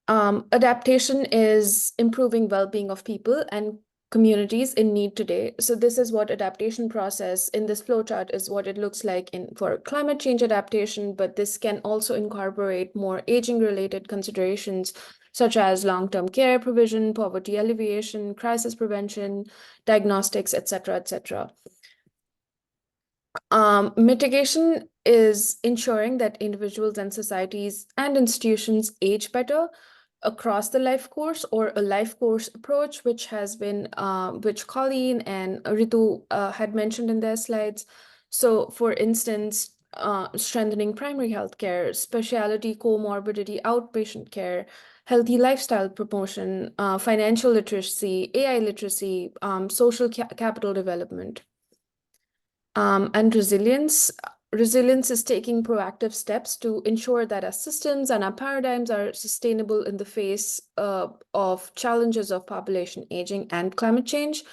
Adaptation is improving well-being of people and communities in need today. So this is what adaptation process in this flowchart is what it looks like for climate change adaptation, but this can also incorporate more aging-related considerations such as long-term care provision, poverty alleviation, crisis prevention, diagnostics, etc., etc. Mitigation is ensuring that individuals and societies and institutions age better across the life course, or a life course approach, which Colleen and Ritu had mentioned in their slides. So for instance, strengthening primary health care, specialty comorbidity outpatient care, healthy lifestyle promotion, financial literacy, AI literacy, social capital development. And resilience. Resilience is taking proactive steps to ensure that our systems and our paradigms are sustainable in the face of challenges of population aging and climate change.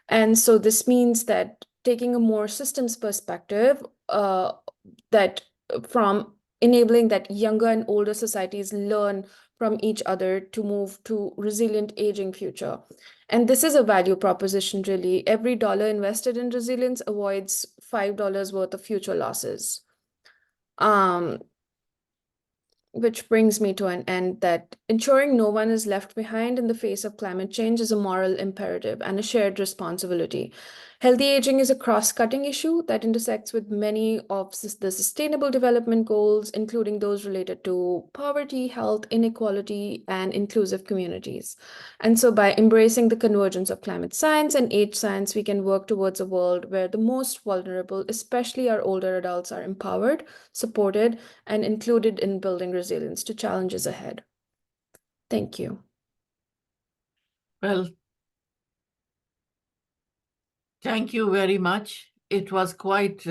And so this means that taking a more systems perspective, that from enabling that younger and older societies learn from each other to move to resilient aging future. And this is a value proposition, really. Every dollar invested in resilience avoids $5 worth of future losses. Which brings me to an end that ensuring no one is left behind in the face of climate change is a moral imperative and a shared responsibility. Healthy aging is a cross-cutting issue that intersects with many of the Sustainable Development Goals, including those related to poverty, health, inequality, and inclusive communities. And so by embracing the convergence of climate science and age science, we can work towards a world where the most vulnerable, especially our older adults, are empowered, supported, and included in building resilience to challenges ahead. Thank you. Well, thank you very much. It was quite